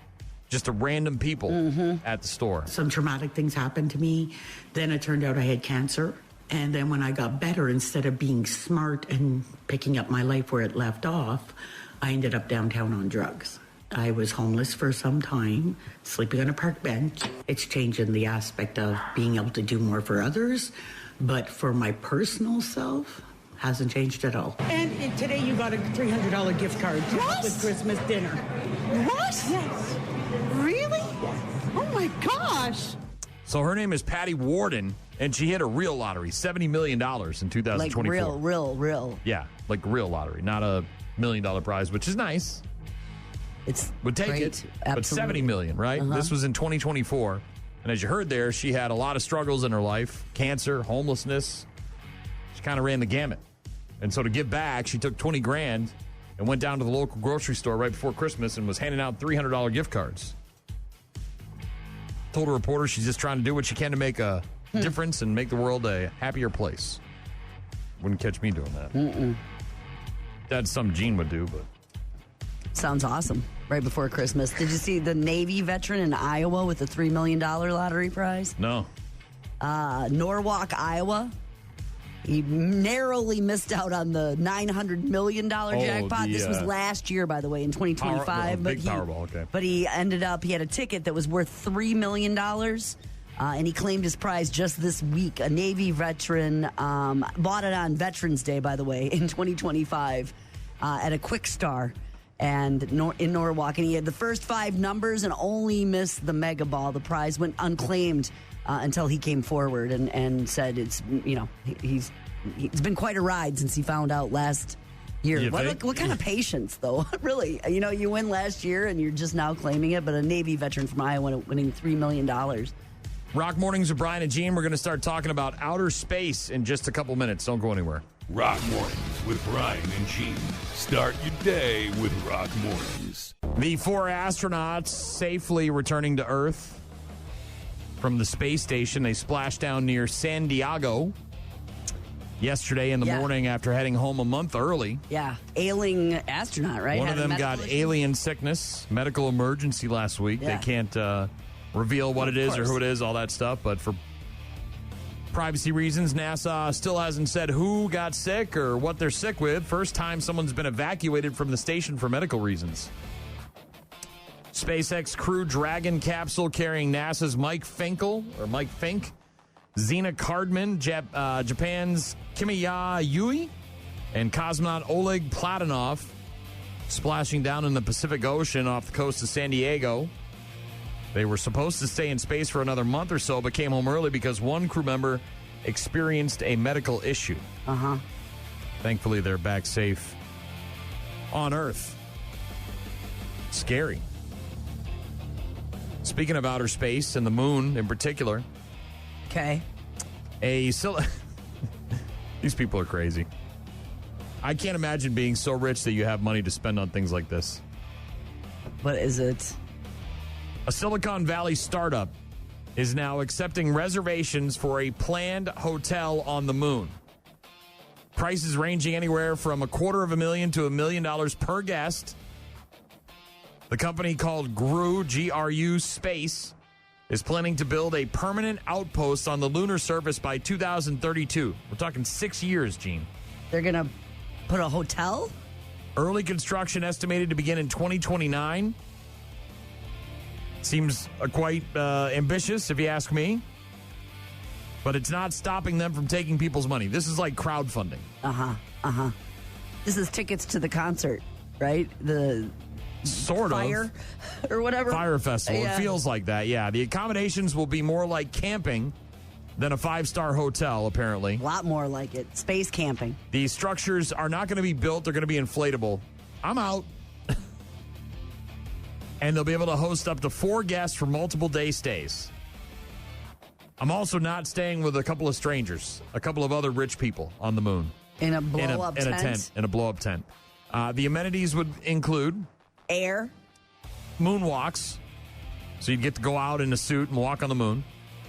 just to random people at the store. Some traumatic things happened to me. Then it turned out I had cancer. And then when I got better, instead of being smart and picking up my life where it left off, I ended up downtown on drugs. I was homeless for some time, sleeping on a park bench. It's changing the aspect of being able to do more for others, but for my personal self, hasn't changed at all. And today you got a $300 gift card with Christmas dinner. What? Yes. Really? Oh my gosh. So her name is Patty Warden, and she hit a real lottery, $70 million in 2024. Like real. Yeah, like real lottery, not a $1 million prize, which is nice. Would take great. it, Absolutely. but $70 million, right? This was in 2024, and as you heard there, she had a lot of struggles in her life: cancer, homelessness. She kind of ran the gamut, and so to give back, she took $20,000 and went down to the local grocery store right before Christmas and was handing out $300 gift cards. Told a reporter she's just trying to do what she can to make a difference and make the world a happier place. Wouldn't catch me doing that. That's something Gene would do, but. Sounds awesome. Right before Christmas. Did you see the Navy veteran in Iowa with the $3 million lottery prize? No. Norwalk, Iowa. He narrowly missed out on the $900 million jackpot. This was last year, by the way, in 2025. Big Powerball, okay. But he ended up, he had a ticket that was worth $3 million. And he claimed his prize just this week. A Navy veteran bought it on Veterans Day, by the way, in 2025 at a Quick Star. And in Norwalk, and he had the first 5 numbers and only missed the mega ball. The prize went unclaimed until he came forward and said it's, he's been quite a ride since he found out last year. What kind of patience, though? Really, you win last year and you're just now claiming it. But a Navy veteran from Iowa winning $3 million. Rock Mornings with Brian and Gene. We're going to start talking about outer space in just a couple minutes. Don't go anywhere. Rock Mornings with Brian and Gene. Start your day with Rock Mornings. The 4 astronauts safely returning to Earth from the space station. They splashed down near San Diego yesterday in the morning after heading home a month early. Yeah, ailing astronaut, right? One of them got alien sickness, medical emergency last week. Yeah. They can't reveal what it is or who it is, all that stuff, but for privacy reasons, NASA still hasn't said who got sick or what they're sick with. First time someone's been evacuated from the station for medical reasons. SpaceX Crew Dragon capsule carrying NASA's Mike Fink, Zena Cardman, Japan's Kimiya Yui, and cosmonaut Oleg Platonov splashing down in the Pacific Ocean off the coast of San Diego. They were supposed to stay in space for another month or so, but came home early because one crew member experienced a medical issue. Thankfully, they're back safe on Earth. Scary. Speaking of outer space and the moon in particular. Okay. These people are crazy. I can't imagine being so rich that you have money to spend on things like this. What is it? A Silicon Valley startup is now accepting reservations for a planned hotel on the moon. Prices ranging anywhere from $250,000 to $1 million per guest. The company called GRU Space is planning to build a permanent outpost on the lunar surface by 2032. We're talking 6 years, Gene. They're going to put a hotel? Early construction estimated to begin in 2029. Seems quite ambitious, if you ask me. But it's not stopping them from taking people's money. This is like crowdfunding. This is tickets to the concert, right? The sort fire or whatever. Fire festival. Yeah. It feels like that, yeah. The accommodations will be more like camping than a 5-star hotel, apparently. A lot more like it. Space camping. These structures are not going to be built. They're going to be inflatable. I'm out. And they'll be able to host up to 4 guests for multiple day stays. I'm also not staying with a couple of strangers, a couple of other rich people on the moon. In a blow-up tent? In a blow-up tent. The amenities would include... air. Moonwalks. So you'd get to go out in a suit and walk on the moon.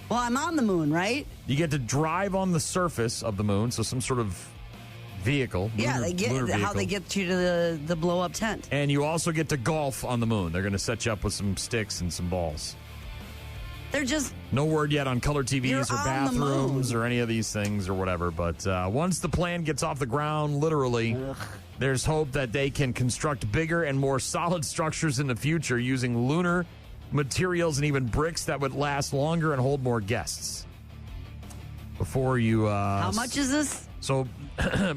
Well, I'm on the moon, right? You get to drive on the surface of the moon, so some sort of vehicle. Yeah, they get how they get you to the blow-up tent. And you also get to golf on the moon. They're going to set you up with some sticks and some balls. They're just... No word yet on color TVs or bathrooms or any of these things or whatever. But once the plan gets off the ground, literally, there's hope that they can construct bigger and more solid structures in the future using lunar materials and even bricks that would last longer and hold more guests. Before you... How much is this? So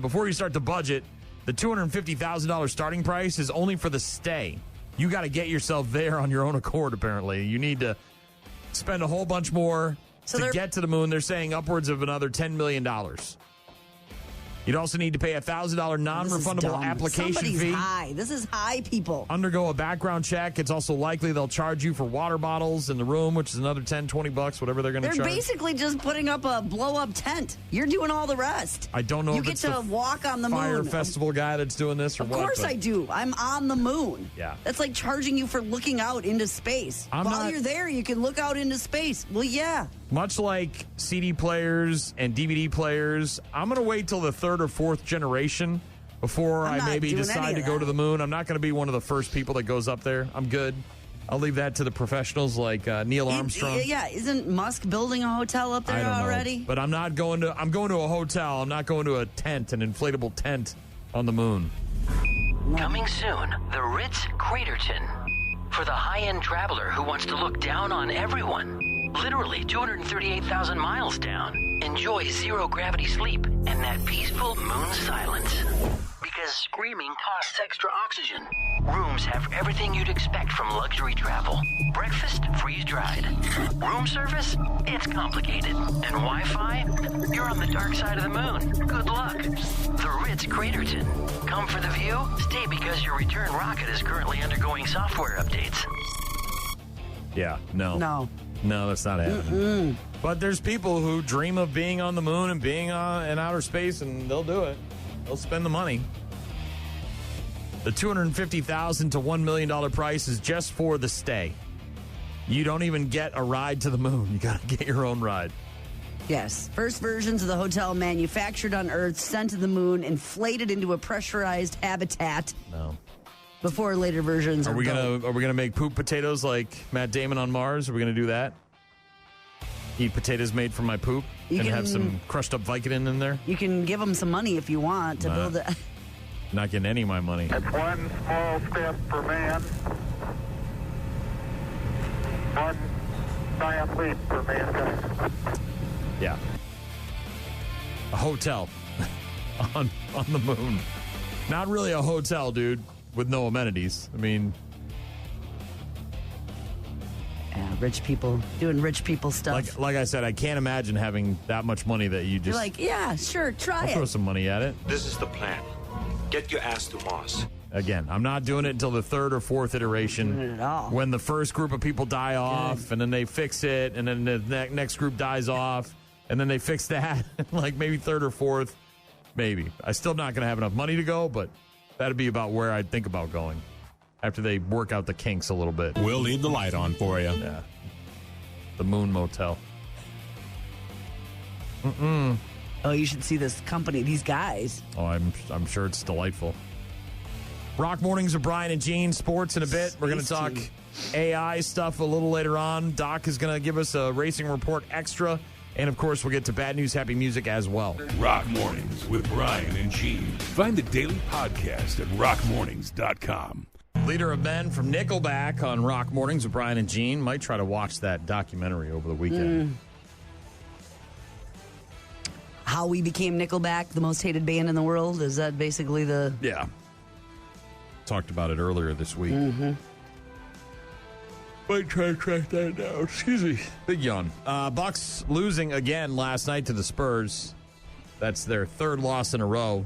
before you start to budget, the $250,000 starting price is only for the stay. You got to get yourself there on your own accord, apparently. You need to spend a whole bunch more to get to the moon. They're saying upwards of another $10 million. You'd also need to pay a $1,000 non-refundable application fee. High. This is high, people. Undergo a background check. It's also likely they'll charge you for water bottles in the room, which is another $10, $20, whatever they're going to charge. They're basically just putting up a blow-up tent. You're doing all the rest. I don't know you if get it's to walk on the fire moon. festival guy that's doing this or what. Of course I do. I'm on the moon. Yeah. That's like charging you for looking out into space. While you're there, you can look out into space. Well, yeah. Much like CD players and DVD players, I'm going to wait till the 3rd or 4th generation before I maybe decide to go to the moon. I'm not going to be one of the first people that goes up there. I'm good. I'll leave that to the professionals like Neil Armstrong. Yeah, isn't Musk building a hotel up there already? But I'm not going to. I'm going to a hotel. I'm not going to a tent, an inflatable tent on the moon. Coming soon, the Ritz Craterton. For the high-end traveler who wants to look down on everyone. Literally 238,000 miles down. Enjoy zero-gravity sleep and that peaceful moon silence. Because screaming costs extra oxygen. Rooms have everything you'd expect from luxury travel. Breakfast, freeze-dried. Room service? It's complicated. And Wi-Fi? You're on the dark side of the moon. Good luck. The Ritz Craterton. Come for the view? Stay because your return rocket is currently undergoing software updates. Yeah, no. No, that's not happening. But there's people who dream of being on the moon and being in outer space, and they'll do it. They'll spend the money. The $250,000 to $1 million price is just for the stay. You don't even get a ride to the moon. You got to get your own ride. Yes. First versions of the hotel manufactured on Earth, sent to the moon, inflated into a pressurized habitat. No. Before later versions are we gonna make poop potatoes like Matt Damon on Mars? Are we gonna do that? Eat potatoes made from my poop have some crushed up Vicodin in there? You can give them some money if you want to build it. Not getting any of my money. That's one small step for man, one giant leap for mankind. Yeah. A hotel on the moon. Not really a hotel, dude, with no amenities. I mean... Yeah, rich people doing rich people stuff. Like I said, I can't imagine having that much money that you just... You're like, yeah, sure, try I'll throw some money at it. This is the plan. Get your ass to Mars. Again, I'm not doing it until the 3rd or 4th iteration. Not doing it at all. When the first group of people die off, and then they fix it, and then the next group dies off, and then they fix that. Like maybe 3rd or 4th, maybe. I'm still not going to have enough money to go, but that'd be about where I'd think about going after they work out the kinks a little bit. We'll leave the light on for you. Yeah. The Moon Motel. Oh, you should see this company, these guys. Oh, I'm sure it's delightful. Rock Mornings with Brian and Gene, sports in a bit. We're going to talk AI stuff a little later on. Doc is going to give us a racing report extra. And, of course, we'll get to bad news, happy music as well. Rock Mornings with Brian and Gene. Find the daily podcast at rockmornings.com. Leader of Men from Nickelback on Rock Mornings with Brian and Gene. Might try to watch that documentary over the weekend. How we became Nickelback, the most hated band in the world? Is that basically the... Yeah. Talked about it earlier this week. Might try to track that down. Excuse me. Big yawn. Bucks losing again last night to the Spurs. That's their third loss in a row.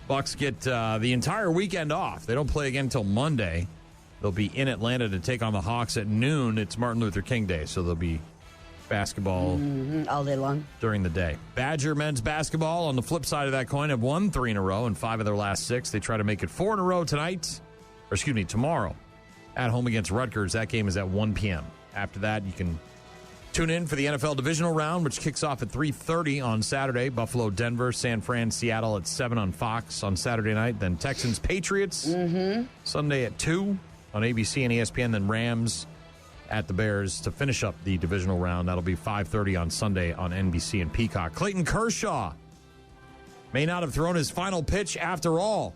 Bucks get the entire weekend off. They don't play again until Monday. They'll be in Atlanta to take on the Hawks at noon. It's Martin Luther King Day, so there'll be basketball all day long during the day. Badger men's basketball, on the flip side of that coin, have won 3 in a row and 5 of their last 6. They try to make it 4 in a row tomorrow. At home against Rutgers. That game is at 1 p.m. After that, you can tune in for the NFL divisional round, which kicks off at 3:30 on Saturday. Buffalo, Denver, San Fran, Seattle at 7 on Fox on Saturday night. Then Texans, Patriots Sunday at 2 on ABC and ESPN. Then Rams at the Bears to finish up the divisional round. That'll be 5:30 on Sunday on NBC and Peacock. Clayton Kershaw may not have thrown his final pitch after all.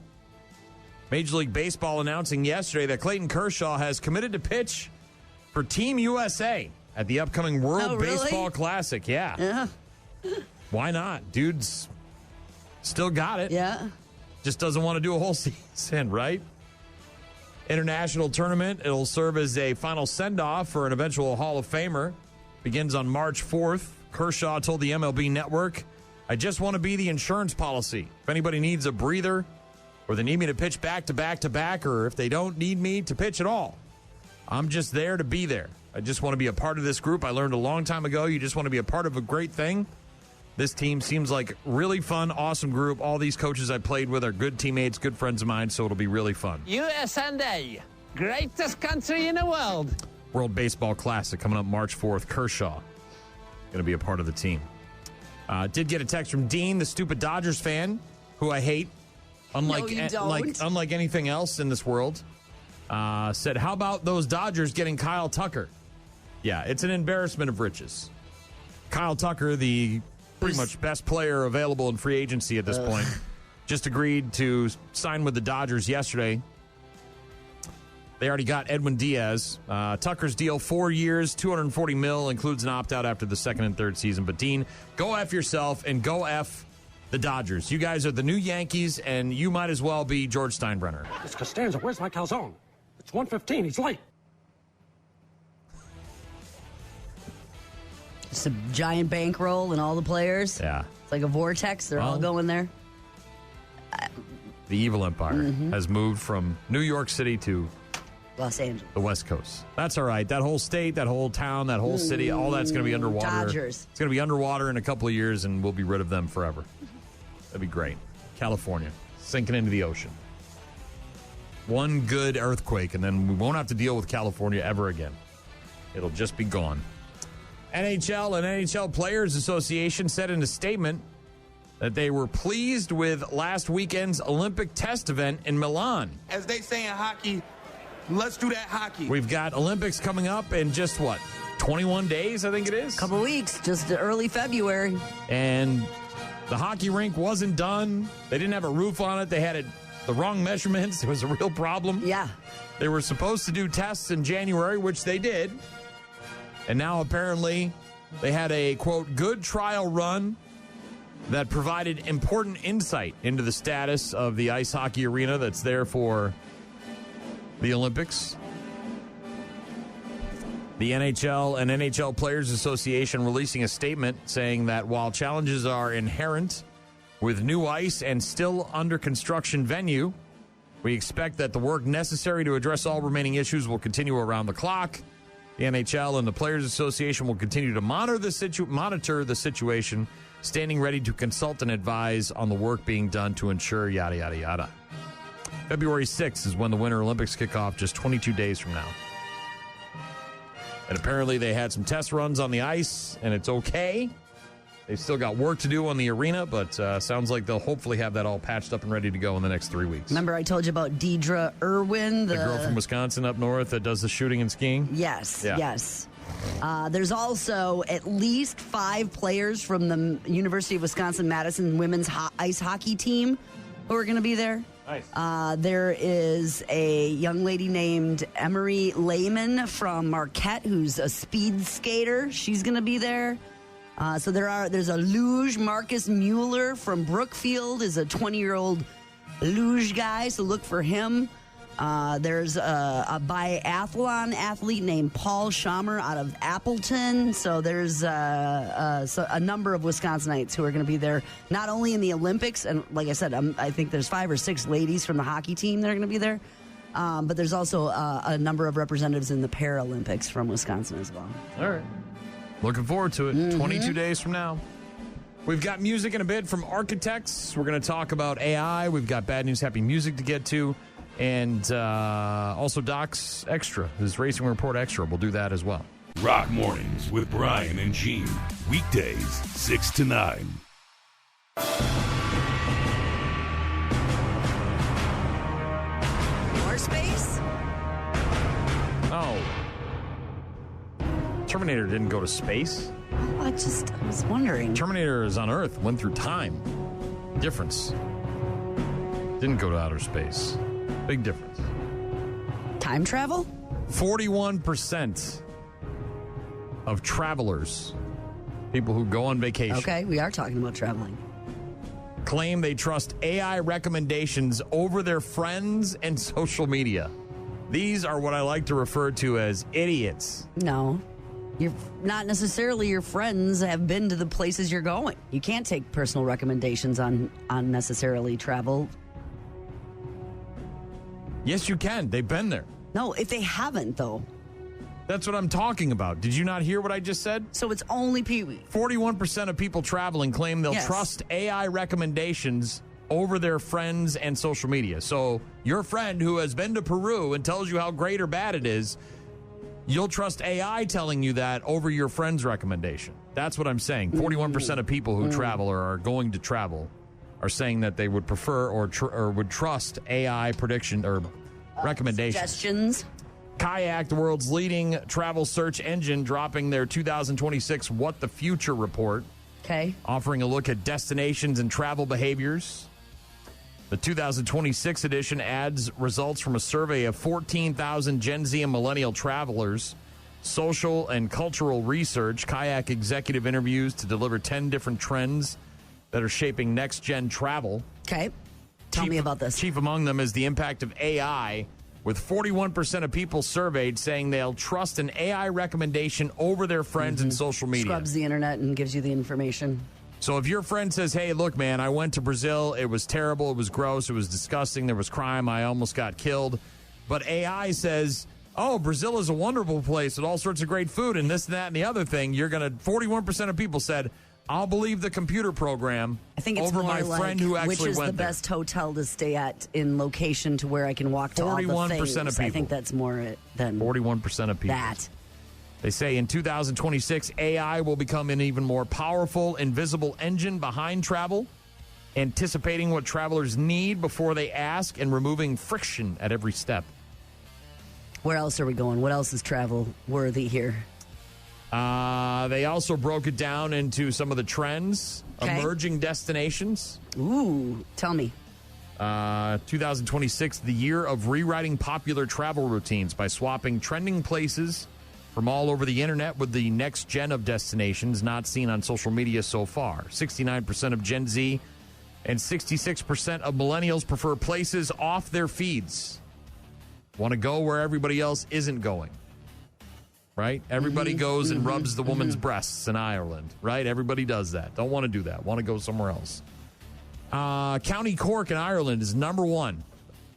Major League Baseball announcing yesterday that Clayton Kershaw has committed to pitch for Team USA at the upcoming World Baseball Classic. Yeah. Why not? Dude's still got it. Yeah. Just doesn't want to do a whole season, right? International tournament. It'll serve as a final send-off for an eventual Hall of Famer. Begins on March 4th. Kershaw told the MLB Network, "I just want to be the insurance policy. If anybody needs a breather, or they need me to pitch back to back to back, or if they don't need me to pitch at all, I'm just there to be there. I just want to be a part of this group. I learned a long time ago, you just want to be a part of a great thing. This team seems like really fun, awesome group. All these coaches I played with are good teammates, good friends of mine, so it'll be really fun." USA, greatest country in the world. World Baseball Classic coming up March 4th. Kershaw going to be a part of the team. Did get a text from Dean, the stupid Dodgers fan, who I hate. Unlike anything else in this world, said, "How about those Dodgers getting Kyle Tucker?" Yeah, it's an embarrassment of riches. Kyle Tucker, the pretty much best player available in free agency at this point, just agreed to sign with the Dodgers yesterday. They already got Edwin Diaz. Tucker's deal, 4 years, $240 million, includes an opt-out after the second and third season. But, Dean, go F yourself and go F the Dodgers. You guys are the new Yankees, and you might as well be George Steinbrenner. It's Costanza. Where's my calzone? It's 1:15. He's late. It's a giant bankroll and all the players. Yeah. It's like a vortex. They're all going there. The evil empire has moved from New York City to Los Angeles, the West Coast. That's all right. That whole state, that whole town, that whole city, all that's going to be underwater. Dodgers. It's going to be underwater in a couple of years, and we'll be rid of them forever. That'd be great. California, sinking into the ocean. One good earthquake, and then we won't have to deal with California ever again. It'll just be gone. NHL and NHL Players Association said in a statement that they were pleased with last weekend's Olympic test event in Milan. As they say in hockey, let's do that hockey. We've got Olympics coming up in just, 21 days, I think it is? Couple weeks, just early February. And the hockey rink wasn't done. They didn't have a roof on it. They had the wrong measurements. It was a real problem. Yeah. They were supposed to do tests in January, which they did. And now apparently they had a, quote, good trial run that provided important insight into the status of the ice hockey arena that's there for the Olympics. The NHL and NHL Players Association releasing a statement saying that while challenges are inherent with new ice and still under construction venue, we expect that the work necessary to address all remaining issues will continue around the clock. The NHL and the Players Association will continue to monitor the situation, standing ready to consult and advise on the work being done to ensure yada, yada, yada. February 6th is when the Winter Olympics kick off, just 22 days from now. And apparently they had some test runs on the ice, and it's okay. They've still got work to do on the arena, but sounds like they'll hopefully have that all patched up and ready to go in the next 3 weeks. Remember I told you about Deidre Irwin? The girl from Wisconsin up north that does the shooting and skiing? Yes, Yeah. yes. There's also at least 5 players from the University of Wisconsin-Madison women's ice hockey team who are going to be there. Nice. There is a young lady named Emery Lehman from Marquette who's a speed skater. She's going to be there. So there's a luge. Marcus Mueller from Brookfield is a 20-year-old luge guy, so look for him. There's a biathlon athlete named Paul Schamer out of Appleton. So there's a number of Wisconsinites who are going to be there, not only in the Olympics, and like I said, I think there's 5 or 6 ladies from the hockey team that are going to be there, but there's also a number of representatives in the Paralympics from Wisconsin as well. All right. Looking forward to it. 22 days from now. We've got music in a bit from Architects. We're going to talk about AI. We've got bad news, happy music to get to. And also Doc's Extra, his Racing Report Extra. We'll do that as well. Rock Mornings with Brian and Gene. Weekdays, 6 to 9. More space? Oh. Terminator didn't go to space. I was wondering. Terminator is on Earth, went through time. Difference. Didn't go to outer space. Big difference. Time travel? 41% of travelers, people who go on vacation. Okay, we are talking about traveling. Claim they trust AI recommendations over their friends and social media. These are what I like to refer to as idiots. No. You're not necessarily your friends have been to the places you're going. You can't take personal recommendations on necessarily travel. Yes, you can. They've been there. No, if they haven't, though. That's what I'm talking about. Did you not hear what I just said? So it's only Pee-wee. 41% of people traveling claim they'll trust AI recommendations over their friends and social media. So your friend who has been to Peru and tells you how great or bad it is, you'll trust AI telling you that over your friend's recommendation. That's what I'm saying. 41% of people who travel or are going to travel are saying that they would prefer or would trust AI prediction or recommendations. Suggestions. Kayak, the world's leading travel search engine, dropping their 2026 What the Future report. Okay. Offering a look at destinations and travel behaviors. The 2026 edition adds results from a survey of 14,000 Gen Z and millennial travelers, social and cultural research, Kayak executive interviews to deliver 10 different trends that are shaping next-gen travel. Okay. Tell me about this. Chief among them is the impact of AI, with 41% of people surveyed saying they'll trust an AI recommendation over their friends and social media. Scrubs the internet and gives you the information. So if your friend says, hey, look, man, I went to Brazil. It was terrible. It was gross. It was disgusting. There was crime. I almost got killed. But AI says, oh, Brazil is a wonderful place with all sorts of great food and this and that and the other thing. 41% of people said, I'll believe the computer program I think it's over more my like, friend who actually which is went the there. best hotel to stay at in location to where I can walk to all the 41% things. of people. I think that's more than 41% of people. that. They say in 2026, AI will become an even more powerful, invisible engine behind travel, anticipating what travelers need before they ask and removing friction at every step. Where else are we going? What else is travel worthy here? They also broke it down into some of the trends, emerging destinations. Ooh, tell me. 2026, the year of rewriting popular travel routines by swapping trending places from all over the internet with the next gen of destinations not seen on social media so far. 69% of Gen Z and 66% of millennials prefer places off their feeds. Want to go where everybody else isn't going. Right? Everybody goes and rubs the woman's breasts in Ireland. Right? Everybody does that. Don't want to do that. Want to go somewhere else. County Cork in Ireland is number one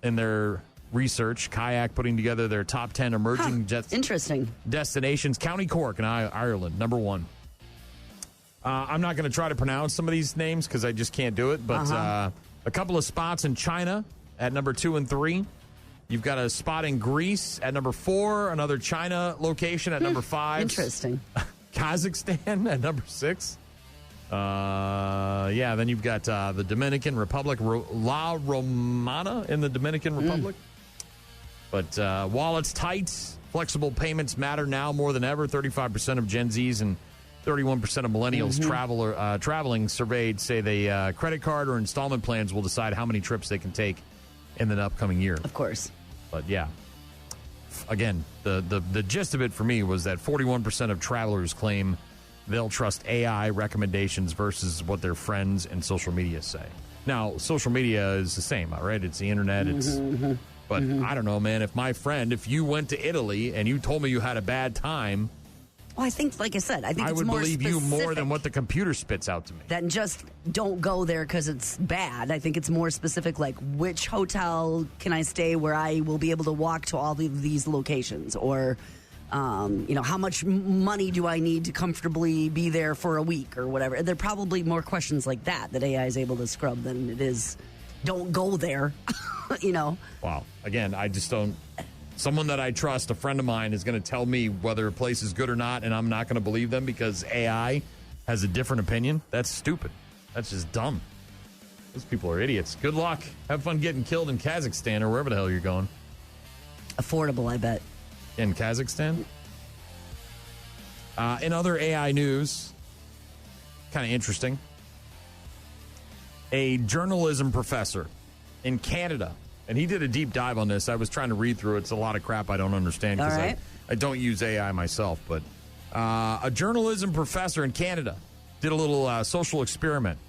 in their research. Kayak putting together their top 10 emerging interesting destinations. County Cork in Ireland, number one. I'm not going to try to pronounce some of these names because I just can't do it. But a couple of spots in China at number 2 and 3. You've got a spot in Greece at number 4, another China location at number 5. Interesting. Kazakhstan at number 6. Then you've got the Dominican Republic, La Romana in the Dominican Republic. But while it's tight, flexible payments matter now more than ever. 35% of Gen Zs and 31% of millennials traveling surveyed say they credit card or installment plans will decide how many trips they can take in the upcoming year. Of course. But yeah, again, the gist of it for me was that 41% of travelers claim they'll trust AI recommendations versus what their friends and social media say. Now, social media is the same, right? It's the internet. But I don't know, man. If you went to Italy and you told me you had a bad time, well, I think, like I said, I think I it's would more believe specific you more than what the computer spits out to me. Than just don't go there because it's bad. I think it's more specific, like which hotel can I stay where I will be able to walk to all of these locations, or how much money do I need to comfortably be there for a week or whatever. There are probably more questions like that AI is able to scrub than it is don't go there. Wow. Again, I just don't. Someone that I trust, a friend of mine, is going to tell me whether a place is good or not, and I'm not going to believe them because AI has a different opinion. That's stupid. That's just dumb. Those people are idiots. Good luck. Have fun getting killed in Kazakhstan or wherever the hell you're going. Affordable, I bet. In Kazakhstan? In other AI news, kind of interesting. A journalism professor in Canada, and he did a deep dive on this. I was trying to read through it. It's a lot of crap I don't understand because I don't use AI myself. But a journalism professor in Canada did a little social experiment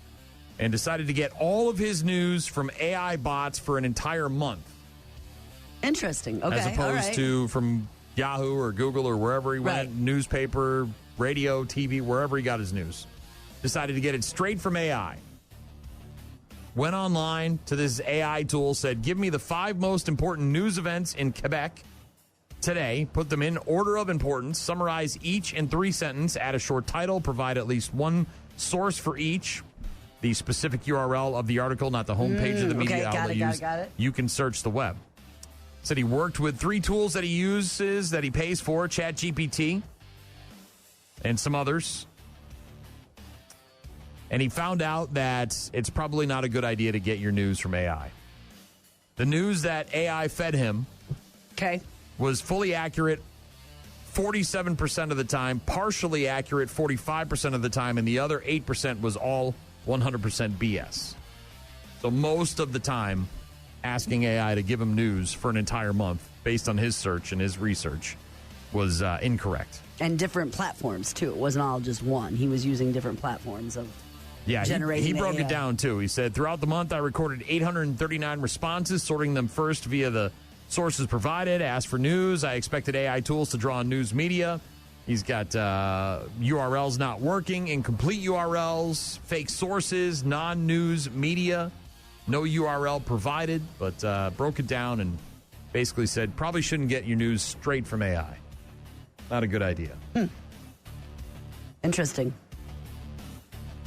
and decided to get all of his news from AI bots for an entire month. Interesting. Okay. As opposed to from Yahoo or Google or wherever he went, newspaper, radio, TV, wherever he got his news. Decided to get it straight from AI. Went online to this AI tool, said, give me the 5 most important news events in Quebec today, put them in order of importance, summarize each in 3 sentences, add a short title, provide at least one source for each, the specific URL of the article, not the homepage of the media outlet used. Got it. You can search the web. Said he worked with 3 tools that he uses, that he pays for, ChatGPT and some others. And he found out that it's probably not a good idea to get your news from AI. The news that AI fed him was fully accurate 47% of the time, partially accurate 45% of the time, and the other 8% was all 100% BS. So most of the time, asking AI to give him news for an entire month based on his search and his research was incorrect. And different platforms, too. It wasn't all just one. He was using different platforms of generating he broke AI. it down, too. He said, throughout the month, I recorded 839 responses, sorting them first via the sources provided, asked for news. I expected AI tools to draw on news media. He's got URLs not working, incomplete URLs, fake sources, non-news media, no URL provided, but broke it down and basically said, probably shouldn't get your news straight from AI. Not a good idea. Interesting.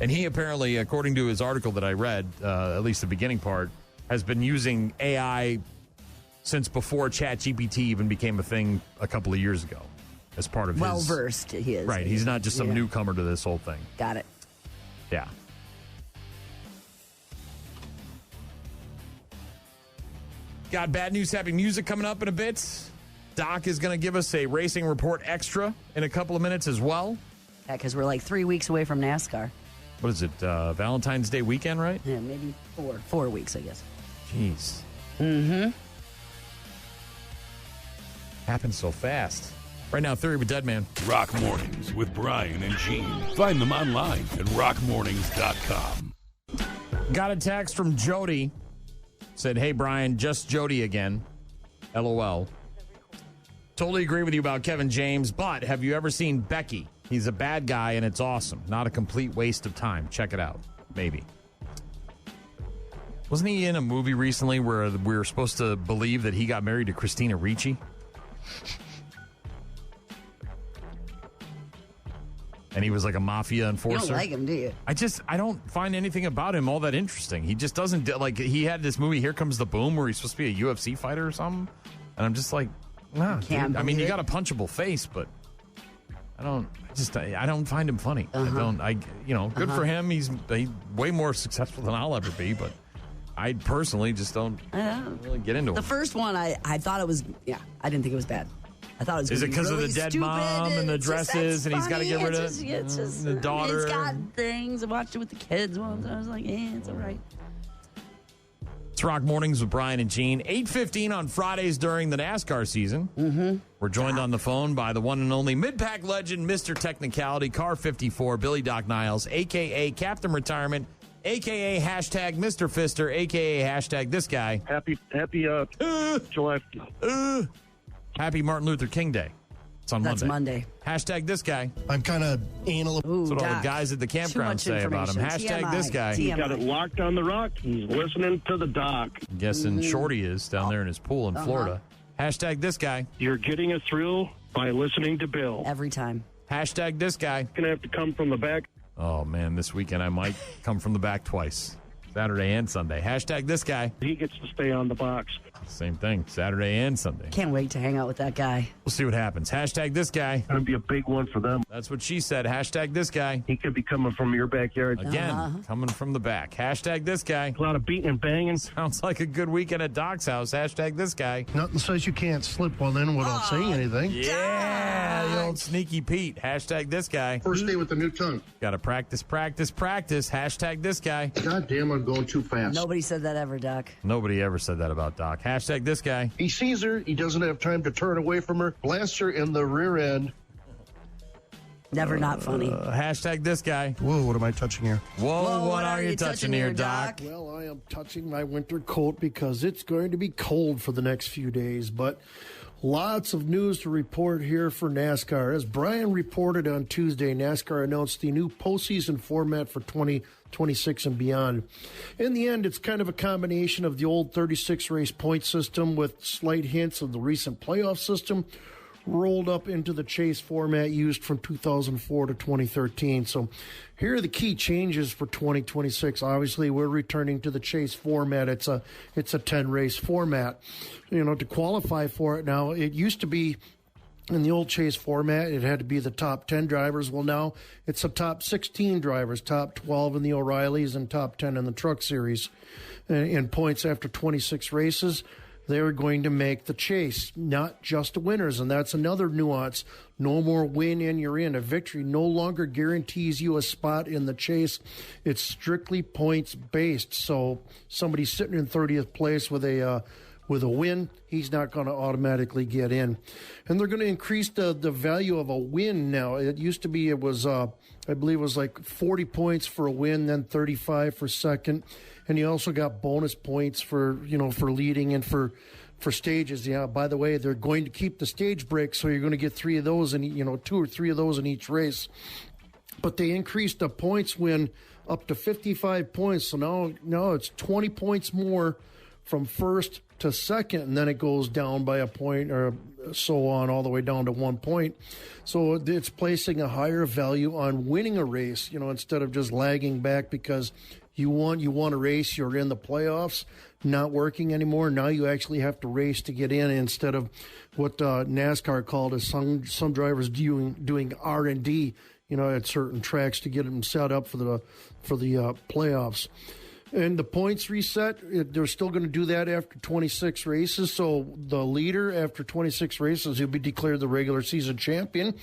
And he apparently, according to his article that I read, at least the beginning part, has been using AI since before ChatGPT even became a thing a couple of years ago as part of his... Well-versed he is. Right, he's not just some newcomer to this whole thing. Got it. Yeah. Got bad news, happy music coming up in a bit. Doc is going to give us a racing report extra in a couple of minutes as well. Yeah, because we're like 3 weeks away from NASCAR. What is it, Valentine's Day weekend, right? Yeah, maybe 4 weeks, I guess. Jeez. Happens so fast. Right now, Theory of a Dead Man. Rock Mornings with Brian and Gene. Find them online at rockmornings.com. Got a text from Jody. Said, hey, Brian, just Jody again. LOL. Totally agree with you about Kevin James, but have you ever seen Becky? He's a bad guy, and it's awesome. Not a complete waste of time. Check it out. Maybe. Wasn't he in a movie recently where we were supposed to believe that he got married to Christina Ricci? And he was like a mafia enforcer. You don't like him, do you? I don't find anything about him all that interesting. He just doesn't, like, he had this movie, Here Comes the Boom, where he's supposed to be a UFC fighter or something. And I'm just like, nah, dude. I mean, you got a punchable face, but I don't find him funny. Good for him. He's way more successful than I'll ever be, but I personally just don't really get into him. The first one, I thought it was, I didn't think it was bad. I thought it was. Is it because really of the dead stupid mom and the dresses, and he's got to get rid of the daughter? It's got things. I watched it with the kids once. I was like, it's all right. It's Rock Mornings with Brian and Gene. 8:15 on Fridays during the NASCAR season. Mm-hmm. We're joined on the phone by the one and only mid-pack legend, Mr. Technicality, Car 54, Billy Doc Niles, a.k.a. Captain Retirement, a.k.a. hashtag Mr. Fister, a.k.a. hashtag this guy. Happy July. Happy Martin Luther King Day. It's on That's Monday. Hashtag this guy. I'm kind of anal. That's what all the guys at the campground say about him. Hashtag TMI. this guy. He got it locked on the rock. He's listening to the doc. I'm guessing Shorty is down there in his pool in Florida. Hashtag this guy. You're getting a thrill by listening to Bill. Every time. Hashtag this guy. Going to have to come from the back. Oh, man, this weekend I might come from the back twice. Saturday and Sunday. Hashtag this guy. He gets to stay on the box. Same thing, Saturday and Sunday. Can't wait to hang out with that guy. We'll see what happens. Hashtag this guy. Going to be a big one for them. That's what she said. Hashtag this guy. He could be coming from your backyard. Again, coming from the back. Hashtag this guy. A lot of beating and banging. Sounds like a good weekend at Doc's house. Hashtag this guy. Nothing says you can't slip one in without saying anything. Yeah, the old sneaky Pete. Hashtag this guy. First day with the new tongue. Got to practice. Hashtag this guy. God damn, I'm going too fast. Nobody said that ever, Doc. Nobody ever said that about Doc. Hashtag this guy. He sees her. He doesn't have time to turn away from her. Blasts her in the rear end. Never not funny. Hashtag this guy. Whoa, what am I touching here? Whoa, what are you touching here, Doc? Well, I am touching my winter coat because it's going to be cold for the next few days, but lots of news to report here for NASCAR. As Brian reported on Tuesday, NASCAR announced the new postseason format for 2026 and beyond. In the end, it's kind of a combination of the old 36-race point system with slight hints of the recent playoff system rolled up into the chase format used from 2004 to 2013. So here are the key changes for 2026. Obviously, we're returning to the chase format. It's a 10-race format. To qualify for it now, it used to be in the old chase format, it had to be the top 10 drivers. Well, now it's the top 16 drivers, top 12 in the O'Reillys and top 10 in the Truck Series. In points after 26 races, they're going to make the chase, not just winners. And that's another nuance. No more win and you're in. A victory no longer guarantees you a spot in the chase. It's strictly points based. So somebody sitting in 30th place with a win, he's not going to automatically get in. And they're going to increase the value of a win now. It used to be, it was, I believe it was like 40 points for a win, then 35 for second. And you also got bonus points for leading and for stages. Yeah, by the way, they're going to keep the stage breaks, so you're going to get 3 of those in, 2 or 3 of those in each race. But they increased the points win up to 55 points. So now it's 20 points more from first to second, and then it goes down by a point or so on, all the way down to 1 point. So it's placing a higher value on winning a race, instead of just lagging back because you won a race, you're in the playoffs, not working anymore. Now you actually have to race to get in instead of what NASCAR called as some drivers doing R&D, at certain tracks to get them set up for the playoffs. And the points reset, they're still going to do that after 26 races. So the leader after 26 races, he'll be declared the regular season champion,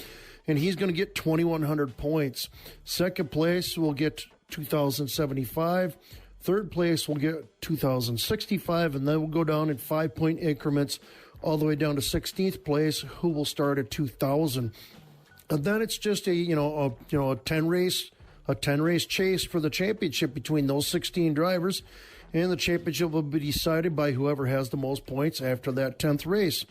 and he's going to get 2,100 points. Second place will get 2,075. Third place will get 2,065, and then we'll go down in 5-point increments all the way down to 16th place, who will start at 2,000. And then it's just a 10-race chase for the championship between those 16 drivers, and the championship will be decided by whoever has the most points after that 10th race.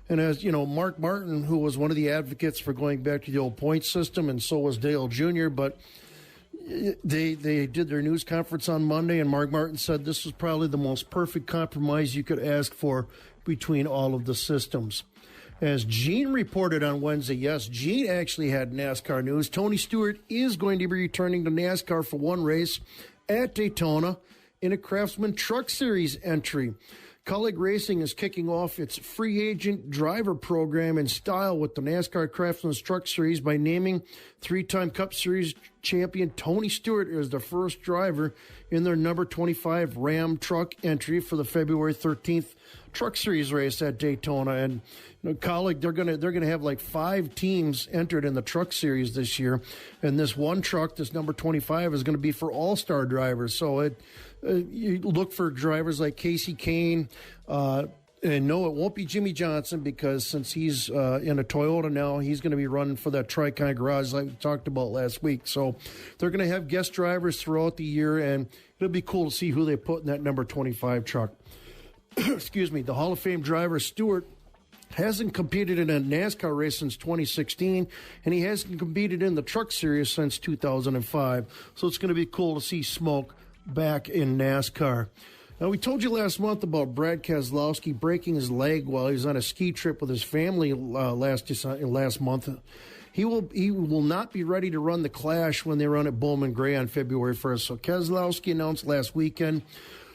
And as Mark Martin, who was one of the advocates for going back to the old point system, and so was Dale Jr., but they did their news conference on Monday, and Mark Martin said this was probably the most perfect compromise you could ask for between all of the systems. As Gene reported on Wednesday, yes, Gene actually had NASCAR news. Tony Stewart is going to be returning to NASCAR for one race at Daytona in a Craftsman Truck Series entry. Kaulig Racing is kicking off its free agent driver program in style with the NASCAR Craftsman's Truck Series by naming three-time Cup Series champion Tony Stewart as the first driver in their number 25 Ram truck entry for the February 13th Truck Series race at Daytona. And Kaulig, they're gonna have like 5 teams entered in the Truck Series this year, and this one truck, this number 25, is going to be for all-star drivers. So you look for drivers like Casey Kane. And no, it won't be Jimmy Johnson, because since he's in a Toyota now, he's going to be running for that Tricon Garage like we talked about last week. So they're going to have guest drivers throughout the year, and it'll be cool to see who they put in that number 25 truck. Excuse me. The Hall of Fame driver Stewart hasn't competed in a NASCAR race since 2016, and he hasn't competed in the Truck Series since 2005. So it's going to be cool to see Smoke back in NASCAR. Now, we told you last month about Brad Keselowski breaking his leg while he was on a ski trip with his family last month. He will not be ready to run the Clash when they run at Bowman Gray on February 1st. So Keselowski announced last weekend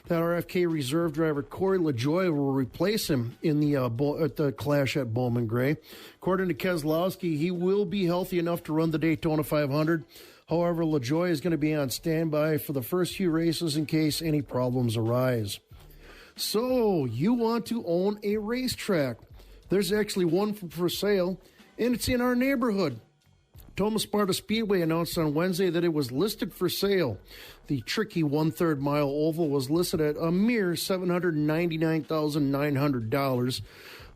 that RFK reserve driver Corey LaJoie will replace him in at the Clash at Bowman Gray. According to Keselowski, he will be healthy enough to run the Daytona 500. However, LaJoie is going to be on standby for the first few races in case any problems arise. So, you want to own a racetrack? There's actually one for sale, and it's in our neighborhood. Thomas Sparta Speedway announced on Wednesday that it was listed for sale. The tricky 1/3 mile oval was listed at a mere $799,900.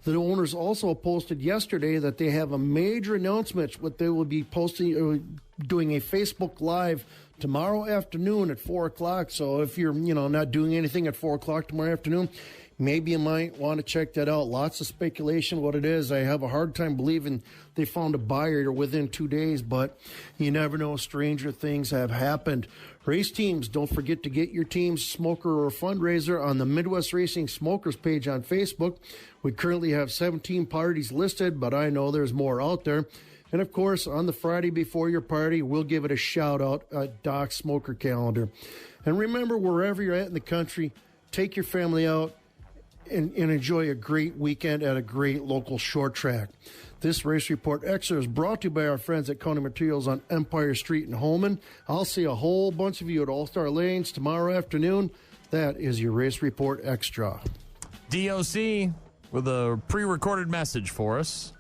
The owners also posted yesterday that they have a major announcement. What they will be doing a Facebook Live tomorrow afternoon at 4 o'clock. So if you're not doing anything at 4 o'clock tomorrow afternoon, maybe you might want to check that out. Lots of speculation what it is. I have a hard time believing they found a buyer within 2 days, but you never know. Stranger things have happened. Race teams, don't forget to get your team's smoker or fundraiser on the Midwest Racing Smokers page on Facebook. We currently have 17 parties listed, but I know there's more out there. And, of course, on the Friday before your party, we'll give it a shout-out at Doc's Smoker Calendar. And remember, wherever you're at in the country, take your family out and enjoy a great weekend at a great local short track. This Race Report Extra is brought to you by our friends at County Materials on Empire Street in Holman. I'll see a whole bunch of you at All-Star Lanes tomorrow afternoon. That is your Race Report Extra. DOC with a pre-recorded message for us,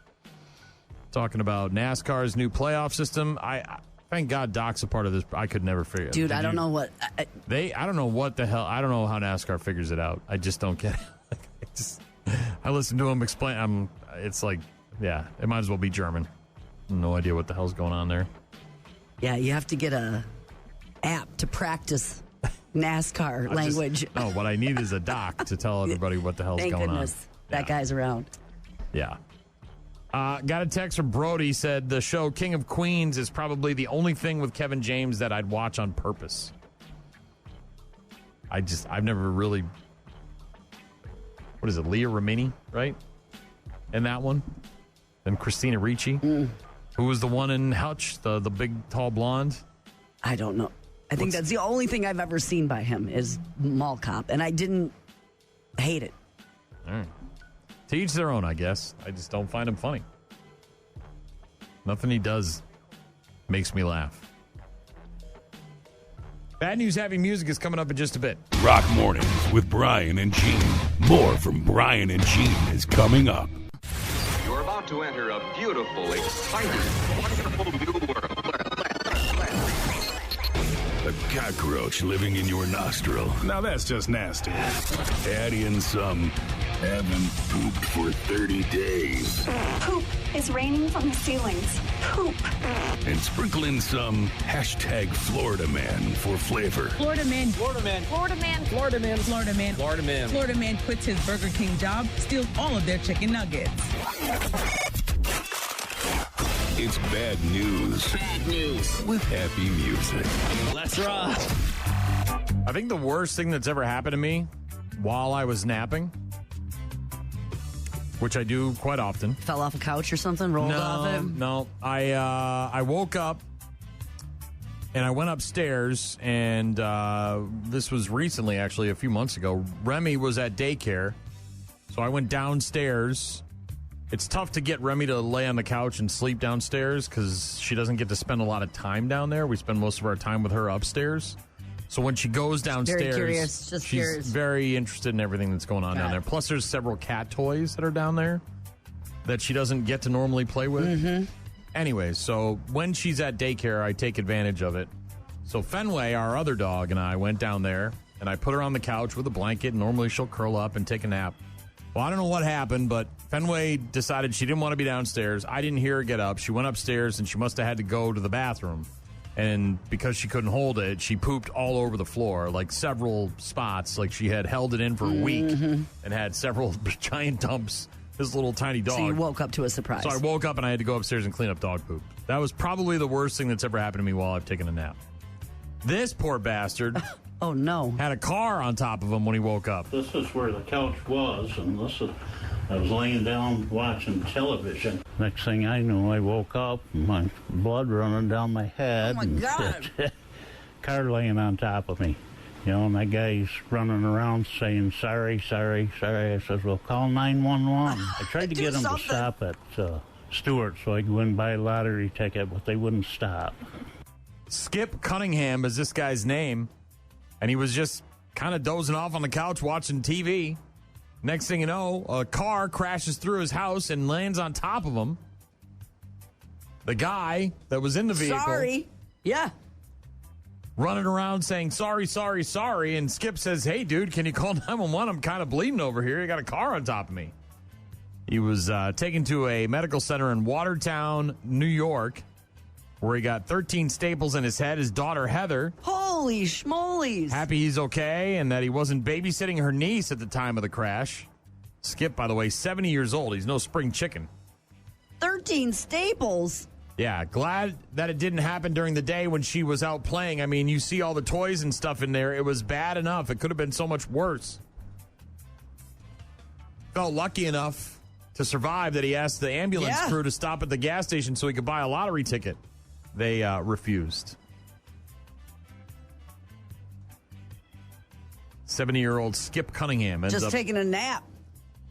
talking about NASCAR's new playoff system. I thank God Doc's a part of this. I could never figure it out. Dude, I don't know what... I don't know what the hell. I don't know how NASCAR figures it out. I just don't get it. I listen to him explain. It's like, yeah, it might as well be German. No idea what the hell's going on there. Yeah, you have to get a app to practice NASCAR language. No, what I need is a doc to tell everybody what the hell's Thank going goodness on. that guy's around. Yeah. Got a text from Brody, said the show King of Queens is probably the only thing with Kevin James that I'd watch on purpose. I've never really... What is it, Leah Remini, right? In that one? And Christina Ricci, who was the one in Hutch, the big, tall blonde? I don't know. I think that's the only thing I've ever seen by him is Mall Cop, and I didn't hate it. All right. To each their own, I guess. I just don't find him funny. Nothing he does makes me laugh. Bad News Heavy Music is coming up in just a bit. Rock Mornings with Brian and Gene. More from Brian and Gene is coming up. You're about to enter a beautiful, exciting, wonderful new world. A cockroach living in your nostril. Now that's just nasty. Add in some haven't pooped for 30 days. Poop is raining from the ceilings. Poop. And sprinkle in some hashtag Florida Man for flavor. Florida Man. Florida Man. Florida Man. Florida Man. Florida Man. Florida Man. Florida Man quits his Burger King job, steals all of their chicken nuggets. It's bad news. Bad news. With happy music. Let's rock. I think the worst thing that's ever happened to me while I was napping, which I do quite often. Fell off a couch or something, rolled off it? No. I woke up and I went upstairs, and this was recently, actually, a few months ago. Remy was at daycare, So I went downstairs. It's tough to get Remy to lay on the couch and sleep downstairs because she doesn't get to spend a lot of time down there. We spend most of our time with her upstairs. So when she goes downstairs, Very curious. Just she's curious. very interested in everything that's going on down there. Plus, there's several cat toys that are down there that she doesn't get to normally play with. Mm-hmm. Anyways, so when she's at daycare, I take advantage of it. So Fenway, our other dog, and I went down there, and I put her on the couch with a blanket. Normally, she'll curl up and take a nap. Well, I don't know what happened, but Fenway decided she didn't want to be downstairs. I didn't hear her get up. She went upstairs, and she must have had to go to the bathroom. And because she couldn't hold it, she pooped all over the floor, like several spots, like she had held it in for a week and had several giant dumps. This little tiny dog. So you woke up to a surprise. So I woke up and I had to go upstairs and clean up dog poop. That was probably the worst thing that's ever happened to me while I've taken a nap. This poor bastard oh, no. had a car on top of him when he woke up. This is where the couch was, and I was laying down watching television. Next thing I knew, I woke up, my blood running down my head. Oh, my God. Car laying on top of me. You know, and that guy's running around saying, sorry. I says, well, call 911. I tried to get him to stop at Stewart so I could go and buy a lottery ticket, but they wouldn't stop. Skip Cunningham is this guy's name, and he was just kind of dozing off on the couch watching TV. Next thing you know, a car crashes through his house and lands on top of him. The guy that was in the vehicle. Sorry. Yeah. Running around saying, sorry. And Skip says, hey, dude, can you call 911? I'm kind of bleeding over here. You got a car on top of me. He was taken to a medical center in Watertown, New York, where he got 13 staples in his head. His daughter, Heather. Holy schmolies. Happy he's okay and that he wasn't babysitting her niece at the time of the crash. Skip, by the way, 70 years old. He's no spring chicken. 13 staples. Yeah, glad that it didn't happen during the day when she was out playing. I mean, you see all the toys and stuff in there. It was bad enough. It could have been so much worse. Felt lucky enough to survive that he asked the ambulance crew to stop at the gas station so he could buy a lottery ticket. They refused. 70-year-old Skip Cunningham ends up taking a nap.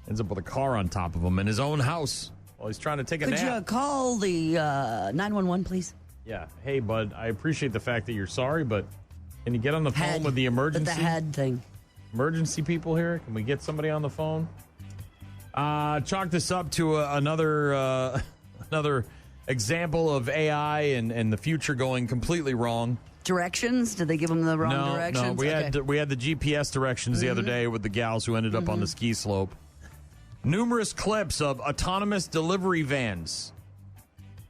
Ends up with a car on top of him in his own house while he's trying to take a nap. Could you call the 911, please? Yeah. Hey, bud, I appreciate the fact that you're sorry, but can you get on the phone with the emergency? The head thing. Emergency people here? Can we get somebody on the phone? Chalk this up to another example of AI and the future going completely wrong. Directions? Did they give them the wrong directions? No, we had the GPS directions the other day with the gals who ended up on the ski slope. Numerous clips of autonomous delivery vans.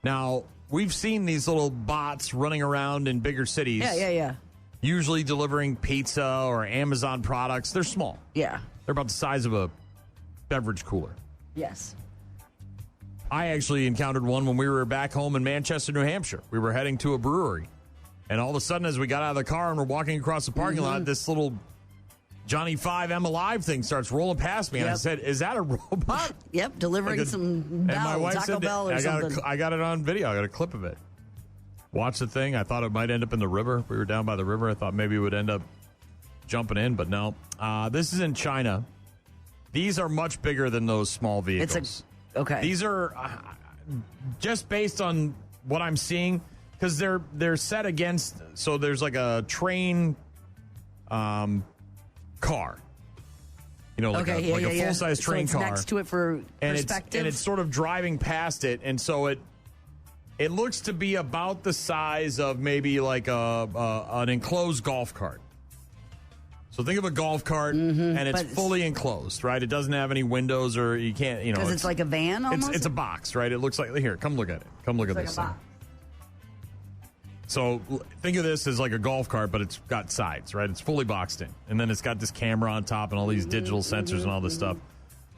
Now, we've seen these little bots running around in bigger cities. Yeah. Usually delivering pizza or Amazon products. They're small. Yeah. They're about the size of a beverage cooler. Yes. I actually encountered one when we were back home in Manchester, New Hampshire. We were heading to a brewery. And all of a sudden, as we got out of the car and we're walking across the parking lot, this little Johnny 5 M Alive thing starts rolling past me. And I said, is that a robot? Yep, delivering some Bell, my wife Taco said Bell or something. I got it on video. I got a clip of it. Watch the thing. I thought it might end up in the river. We were down by the river. I thought maybe it would end up jumping in, but no. This is in China. These are much bigger than those small vehicles. Okay. These are just based on what I'm seeing, because they're set against. So there's like a train car. You know, like a full-size train car. Next to it for perspective. And it's sort of driving past it, and so it looks to be about the size of maybe like an enclosed golf cart. So think of a golf cart, and it's fully enclosed, right? It doesn't have any windows, or you can't, because it's like a van almost? It's a box, right? It looks like, here, come look at it. Come look at this thing. So think of this as like a golf cart, but it's got sides, right? It's fully boxed in. And then it's got this camera on top and all these digital sensors and all this stuff.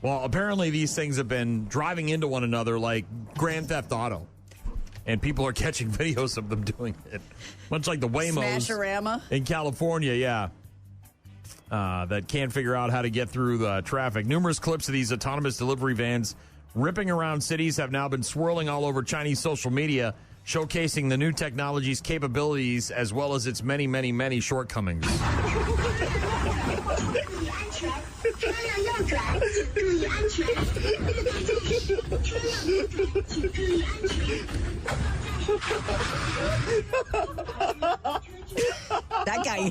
Well, apparently these things have been driving into one another like Grand Theft Auto. And people are catching videos of them doing it. Much like the Waymos Smash-a-rama in California, yeah. That can't figure out how to get through the traffic. Numerous clips of these autonomous delivery vans ripping around cities have now been swirling all over Chinese social media, showcasing the new technology's capabilities as well as its many, many, many shortcomings. That guy,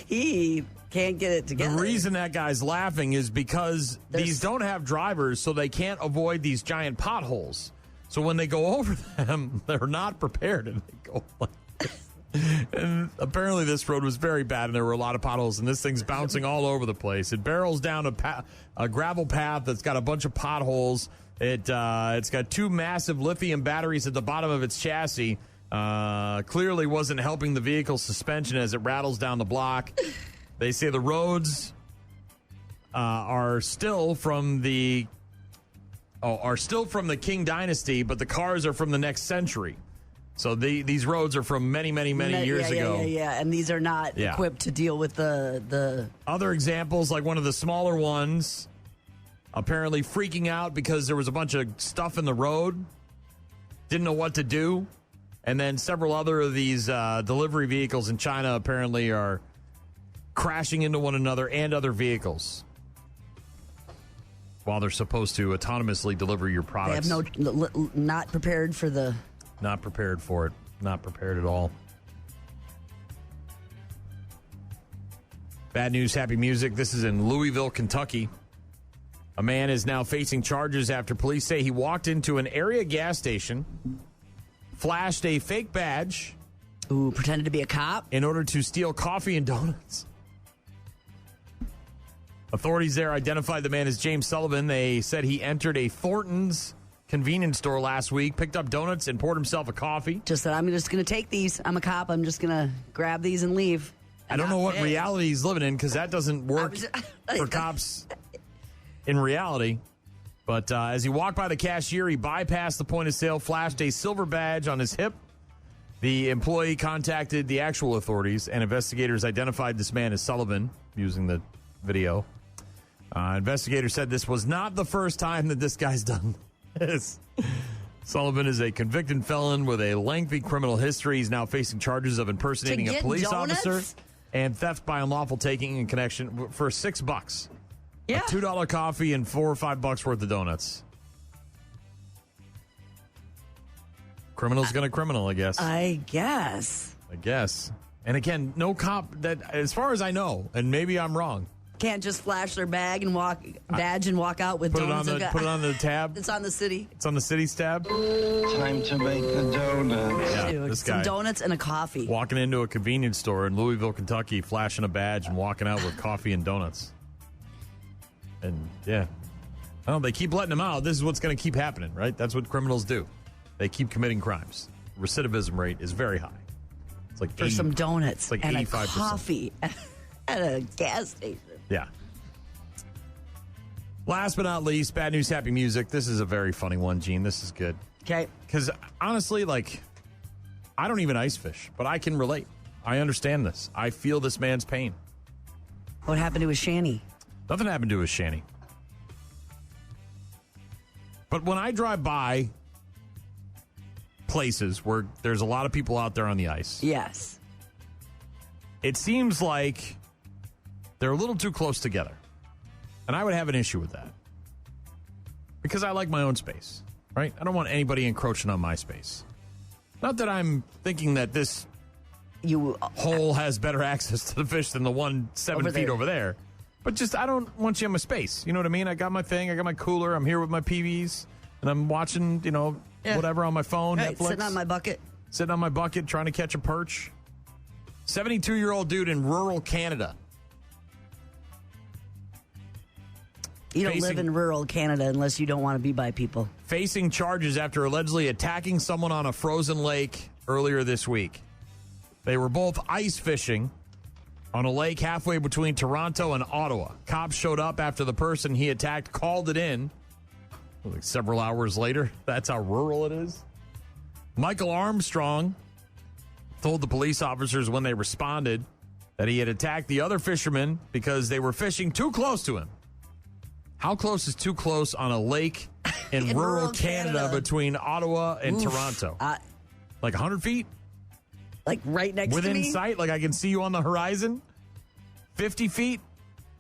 he can't get it together. The reason that guy's laughing is because these don't have drivers, so they can't avoid these giant potholes. So when they go over them, they're not prepared, and they go like this. And apparently this road was very bad, and there were a lot of potholes, and this thing's bouncing all over the place. It barrels down a gravel path that's got a bunch of potholes. It's got two massive lithium batteries at the bottom of its chassis. Clearly wasn't helping the vehicle's suspension as it rattles down the block. They say the roads are still from the King Dynasty, but the cars are from the next century. So these roads are from many years ago. Yeah, and these are not equipped to deal with the other examples, like one of the smaller ones, apparently freaking out because there was a bunch of stuff in the road, didn't know what to do. And then several other of these delivery vehicles in China apparently are crashing into one another and other vehicles while they're supposed to autonomously deliver your products. They have not prepared for the... Not prepared for it. Not prepared at all. Bad news, happy music. This is in Louisville, Kentucky. A man is now facing charges after police say he walked into an area gas station, flashed a fake badge. Ooh, pretended to be a cop. In order to steal coffee and donuts. Authorities there identified the man as James Sullivan. They said he entered a Thornton's convenience store last week, picked up donuts, and poured himself a coffee. Just said, I'm just going to take these. I'm a cop. I'm just going to grab these and leave. I don't know what reality he's living in, because that doesn't work for cops in reality. But as he walked by the cashier, he bypassed the point of sale, flashed a silver badge on his hip. The employee contacted the actual authorities, and investigators identified this man as Sullivan using the video. Investigators said this was not the first time that this guy's done this. Sullivan is a convicted felon with a lengthy criminal history. He's now facing charges of impersonating a police officer and theft by unlawful taking in connection for $6. Yeah. A $2 coffee and $4 or $5 worth of donuts. Criminal's gonna criminal, I guess. I guess. And again, no cop that, as far as I know, and maybe I'm wrong, can't just flash their badge and walk out with donuts. Put it on the tab. It's on the city. It's on the city's tab. Time to make the donuts. Yeah, Dude, this guy some donuts and a coffee. Walking into a convenience store in Louisville, Kentucky, flashing a badge and walking out with coffee and donuts. And yeah, well, they keep letting him out. This is what's going to keep happening, right? That's what criminals do. They keep committing crimes. Recidivism rate is very high. It's like for some donuts it's like and 85%. a coffee at a gas station. Yeah. Last but not least, bad news, happy music. This is a very funny one, Gene. This is good. Okay. Because honestly, I don't even ice fish, but I can relate. I understand this. I feel this man's pain. What happened to his shanty? Nothing happened to his shanty. But when I drive by places where there's a lot of people out there on the ice. Yes. It seems like they're a little too close together. And I would have an issue with that. Because I like my own space, right? I don't want anybody encroaching on my space. Not that I'm thinking that this hole has better access to the fish than the one 7 feet over there. But just, I don't want you in my space. You know what I mean? I got my thing. I got my cooler. I'm here with my PVs. And I'm watching, whatever on my phone, right, Netflix. Sitting on my bucket. Trying to catch a perch. 72-year-old dude in rural Canada. You don't live in rural Canada unless you don't want to be by people. Facing charges after allegedly attacking someone on a frozen lake earlier this week. They were both ice fishing on a lake halfway between Toronto and Ottawa. Cops showed up after the person he attacked called it in. Several hours later. That's how rural it is. Michael Armstrong told the police officers when they responded that he had attacked the other fishermen because they were fishing too close to him. How close is too close on a lake in rural Canada between Ottawa and Toronto? Like 100 feet? Like right next to me? Within sight? Like I can see you on the horizon? 50 feet?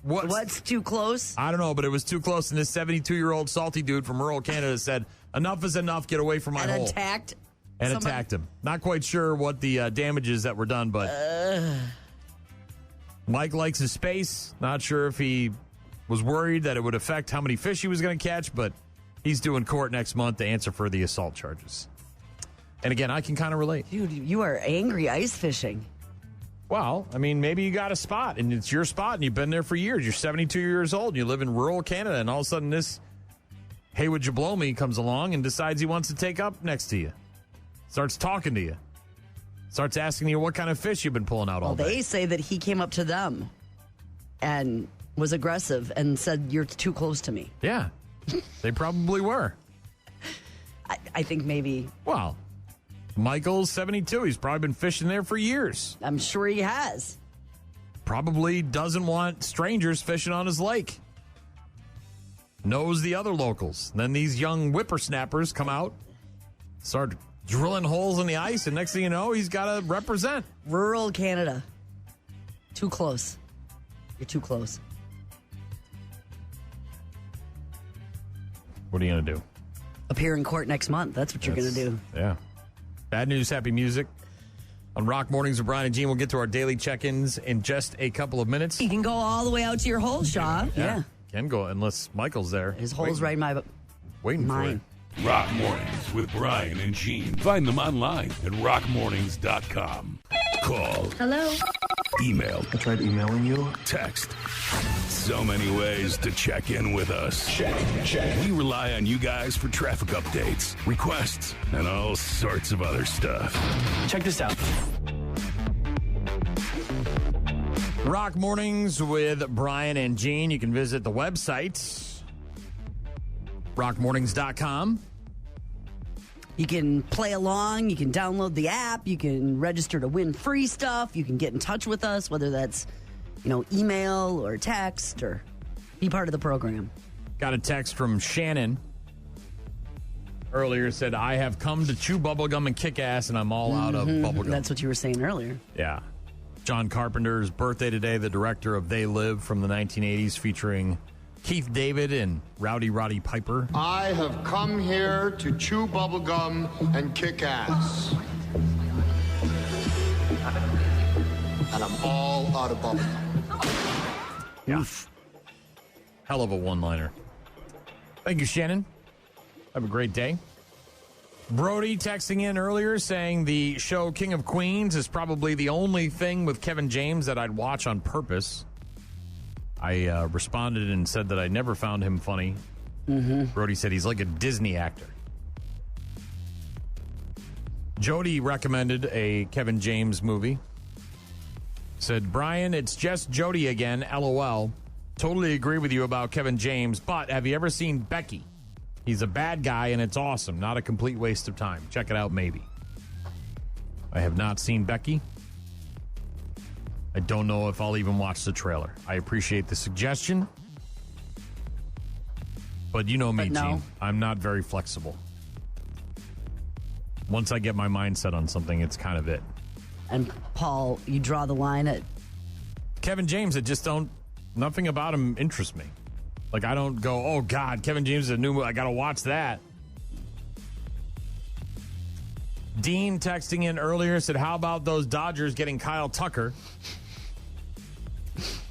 What's too close? I don't know, but it was too close. And this 72-year-old salty dude from rural Canada said, "Enough is enough. Get away from my hole." Attacked him. Not quite sure what the damages that were done, but Mike likes his space. Not sure if he was worried that it would affect how many fish he was going to catch, but he's doing court next month to answer for the assault charges. And again, I can kind of relate. Dude, you are angry ice fishing. Well, I mean, maybe you got a spot, and it's your spot, and you've been there for years. You're 72 years old, and you live in rural Canada, and all of a sudden this "Hey, would you blow me" comes along and decides he wants to take up next to you. Starts talking to you. Starts asking you what kind of fish you've been pulling out all day. They say that he came up to them and was aggressive and said, "You're too close to me." Yeah, they probably were. I think maybe. Well, Michael's 72. He's probably been fishing there for years. I'm sure he has. Probably doesn't want strangers fishing on his lake. Knows the other locals. Then these young whippersnappers come out, start drilling holes in the ice, and next thing you know, he's got to represent. Rural Canada. Too close. You're too close. What are you going to do? Appear in court next month. That's what you're going to do. Yeah. Bad news, happy music. On Rock Mornings with Brian and Gene, we'll get to our daily check-ins in just a couple of minutes. You can go all the way out to your hole, Shaw. Yeah. Can go unless Michael's there. His hole's right in my waiting mine. For it. Rock Mornings with Brian and Gene. Find them online at rockmornings.com. Call. Hello. Email. I tried emailing you. Text. So many ways to check in with us. Check. We rely on you guys for traffic updates, requests, and all sorts of other stuff. Check this out. Rock Mornings with Brian and Gene. You can visit the website, rockmornings.com. You can play along. You can download the app. You can register to win free stuff. You can get in touch with us, whether that's, email or text, or be part of the program. Got a text from Shannon earlier. Said, "I have come to chew bubblegum and kick ass, and I'm all out of bubblegum." That's what you were saying earlier. Yeah. John Carpenter's birthday today, the director of They Live from the 1980s, featuring Keith David and Rowdy Roddy Piper. I have come here to chew bubblegum and kick ass. And I'm all out of bubblegum. Yeah. Hell of a one-liner. Thank you, Shannon. Have a great day. Brody texting in earlier saying the show King of Queens is probably the only thing with Kevin James that I'd watch on purpose. I responded and said that I never found him funny. Brody said he's like a Disney actor. Jody recommended a Kevin James movie. Said, "Brian, it's just Jody again, LOL. Totally agree with you about Kevin James, but have you ever seen Becky? He's a bad guy, and it's awesome. Not a complete waste of time. Check it out, maybe." I have not seen Becky. I don't know if I'll even watch the trailer. I appreciate the suggestion. But you know me, Gene. I'm not very flexible. Once I get my mind set on something, it's kind of it. And Paul, you draw the line at Kevin James. Nothing about him interests me. Like, I don't go, "Oh, God, Kevin James is a new movie. I got to watch that." Dean texting in earlier said, "How about those Dodgers getting Kyle Tucker?"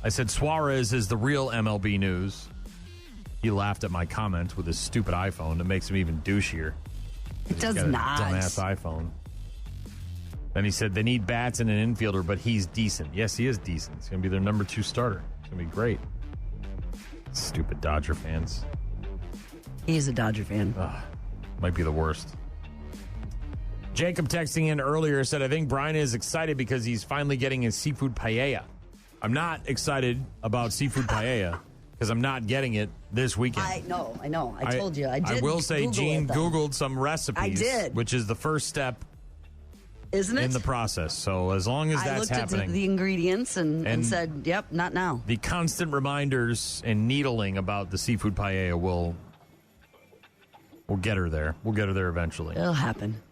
I said, "Suarez is the real MLB news." He laughed at my comment with his stupid iPhone. It makes him even douchier. It does got a not. Dumbass iPhone. Then he said, "They need bats and an infielder, but he's decent." Yes, he is decent. He's going to be their number 2 starter. It's going to be great. Stupid Dodger fans. He's a Dodger fan. Might be the worst. Jacob texting in earlier said, "I think Brian is excited because he's finally getting his seafood paella." I'm not excited about seafood paella because I'm not getting it this weekend. I know. I told you. I did. I will say, Google Gene it, Googled some recipes. I did. Which is the first step, isn't it, in the process. So as long as that's happening. I looked at the ingredients and said, "Yep, not now." The constant reminders and needling about the seafood paella will get her there. We'll get her there eventually. It'll happen.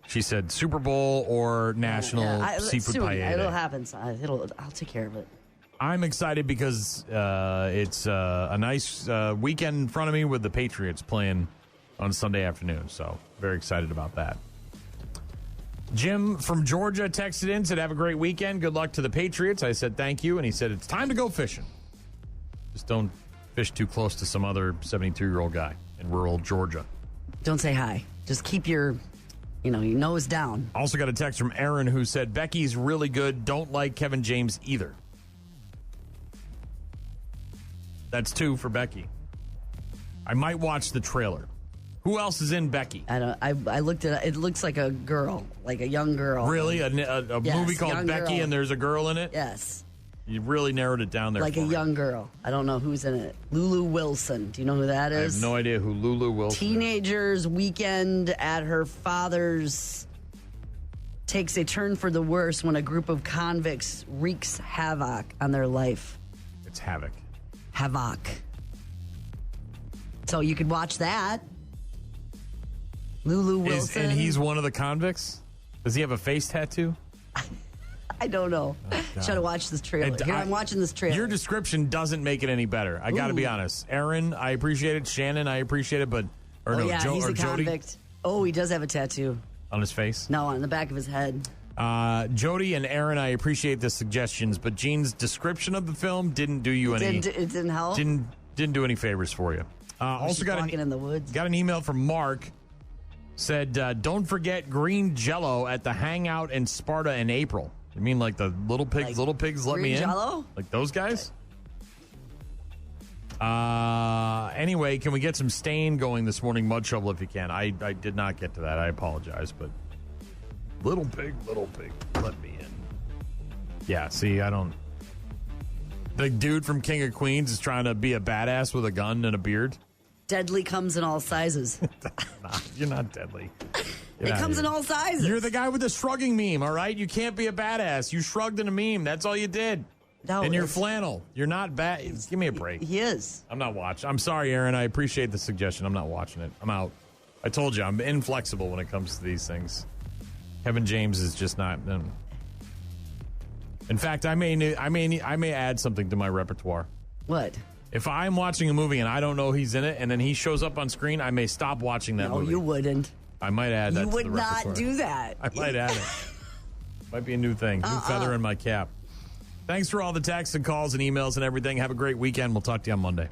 She said Super Bowl or National Seafood soon. Paella. It'll happen. I'll take care of it. I'm excited because it's a nice weekend in front of me with the Patriots playing on Sunday afternoon. So very excited about that. Jim from Georgia texted in, said, have a great weekend. Good luck to the Patriots. I said, thank you. And he said, it's time to go fishing. Just don't fish too close to some other 72-year-old guy in rural Georgia. Don't say hi. Just keep your nose down. Also got a text from Aaron who said, Becky's really good. Don't like Kevin James either. That's 2 for Becky. I might watch the trailer. Who else is in Becky? I looked at it. It looks like a girl, like a young girl. Really? A movie called Becky girl. And there's a girl in it? Yes. You really narrowed it down there. Like a young girl. I don't know who's in it. Lulu Wilson. Do you know who that is? I have no idea who Lulu Wilson Teenagers' weekend at her father's takes a turn for the worse when a group of convicts wreaks havoc on their life. It's Havoc. So you could watch that. Lulu Wilson. And he's one of the convicts? Does he have a face tattoo? I don't know. Should have watched this trailer. I'm watching this trailer. Your description doesn't make it any better. I got to be honest. Aaron, I appreciate it. Shannon, I appreciate it. But he's a convict. Jody? Oh, he does have a tattoo. On his face? No, on the back of his head. Jody and Aaron, I appreciate the suggestions, but Gene's description of the film didn't do you any. It didn't help. Didn't do any favors for you. Also got walking in the woods. Got an email from Mark. Said, don't forget green Jello at the Hangout in Sparta in April. You mean like the Little Pigs? Little Pigs let me in. Jell-O? Like those guys. Anyway, can we get some Stain going this morning? Mud Shovel if you can. I did not get to that. I apologize, but. Little Pig, let me in. Yeah, see, I don't... The dude from King of Queens is trying to be a badass with a gun and a beard. Deadly comes in all sizes. You're not deadly. It comes in all sizes. You're the guy with the shrugging meme, all right? You can't be a badass. You shrugged in a meme. That's all you did. No, and you're flannel. You're not bad. Give me a break. He is. I'm not watching. I'm sorry, Aaron. I appreciate the suggestion. I'm not watching it. I'm out. I told you, I'm inflexible when it comes to these things. Kevin James is just not. In fact, I may add something to my repertoire. What? If I'm watching a movie and I don't know he's in it, and then he shows up on screen, I may stop watching that movie. No, you wouldn't. I might add that. You to would the not repertoire. do that. I might add it. Might be a new thing. New feather in my cap. Thanks for all the texts and calls and emails and everything. Have a great weekend. We'll talk to you on Monday.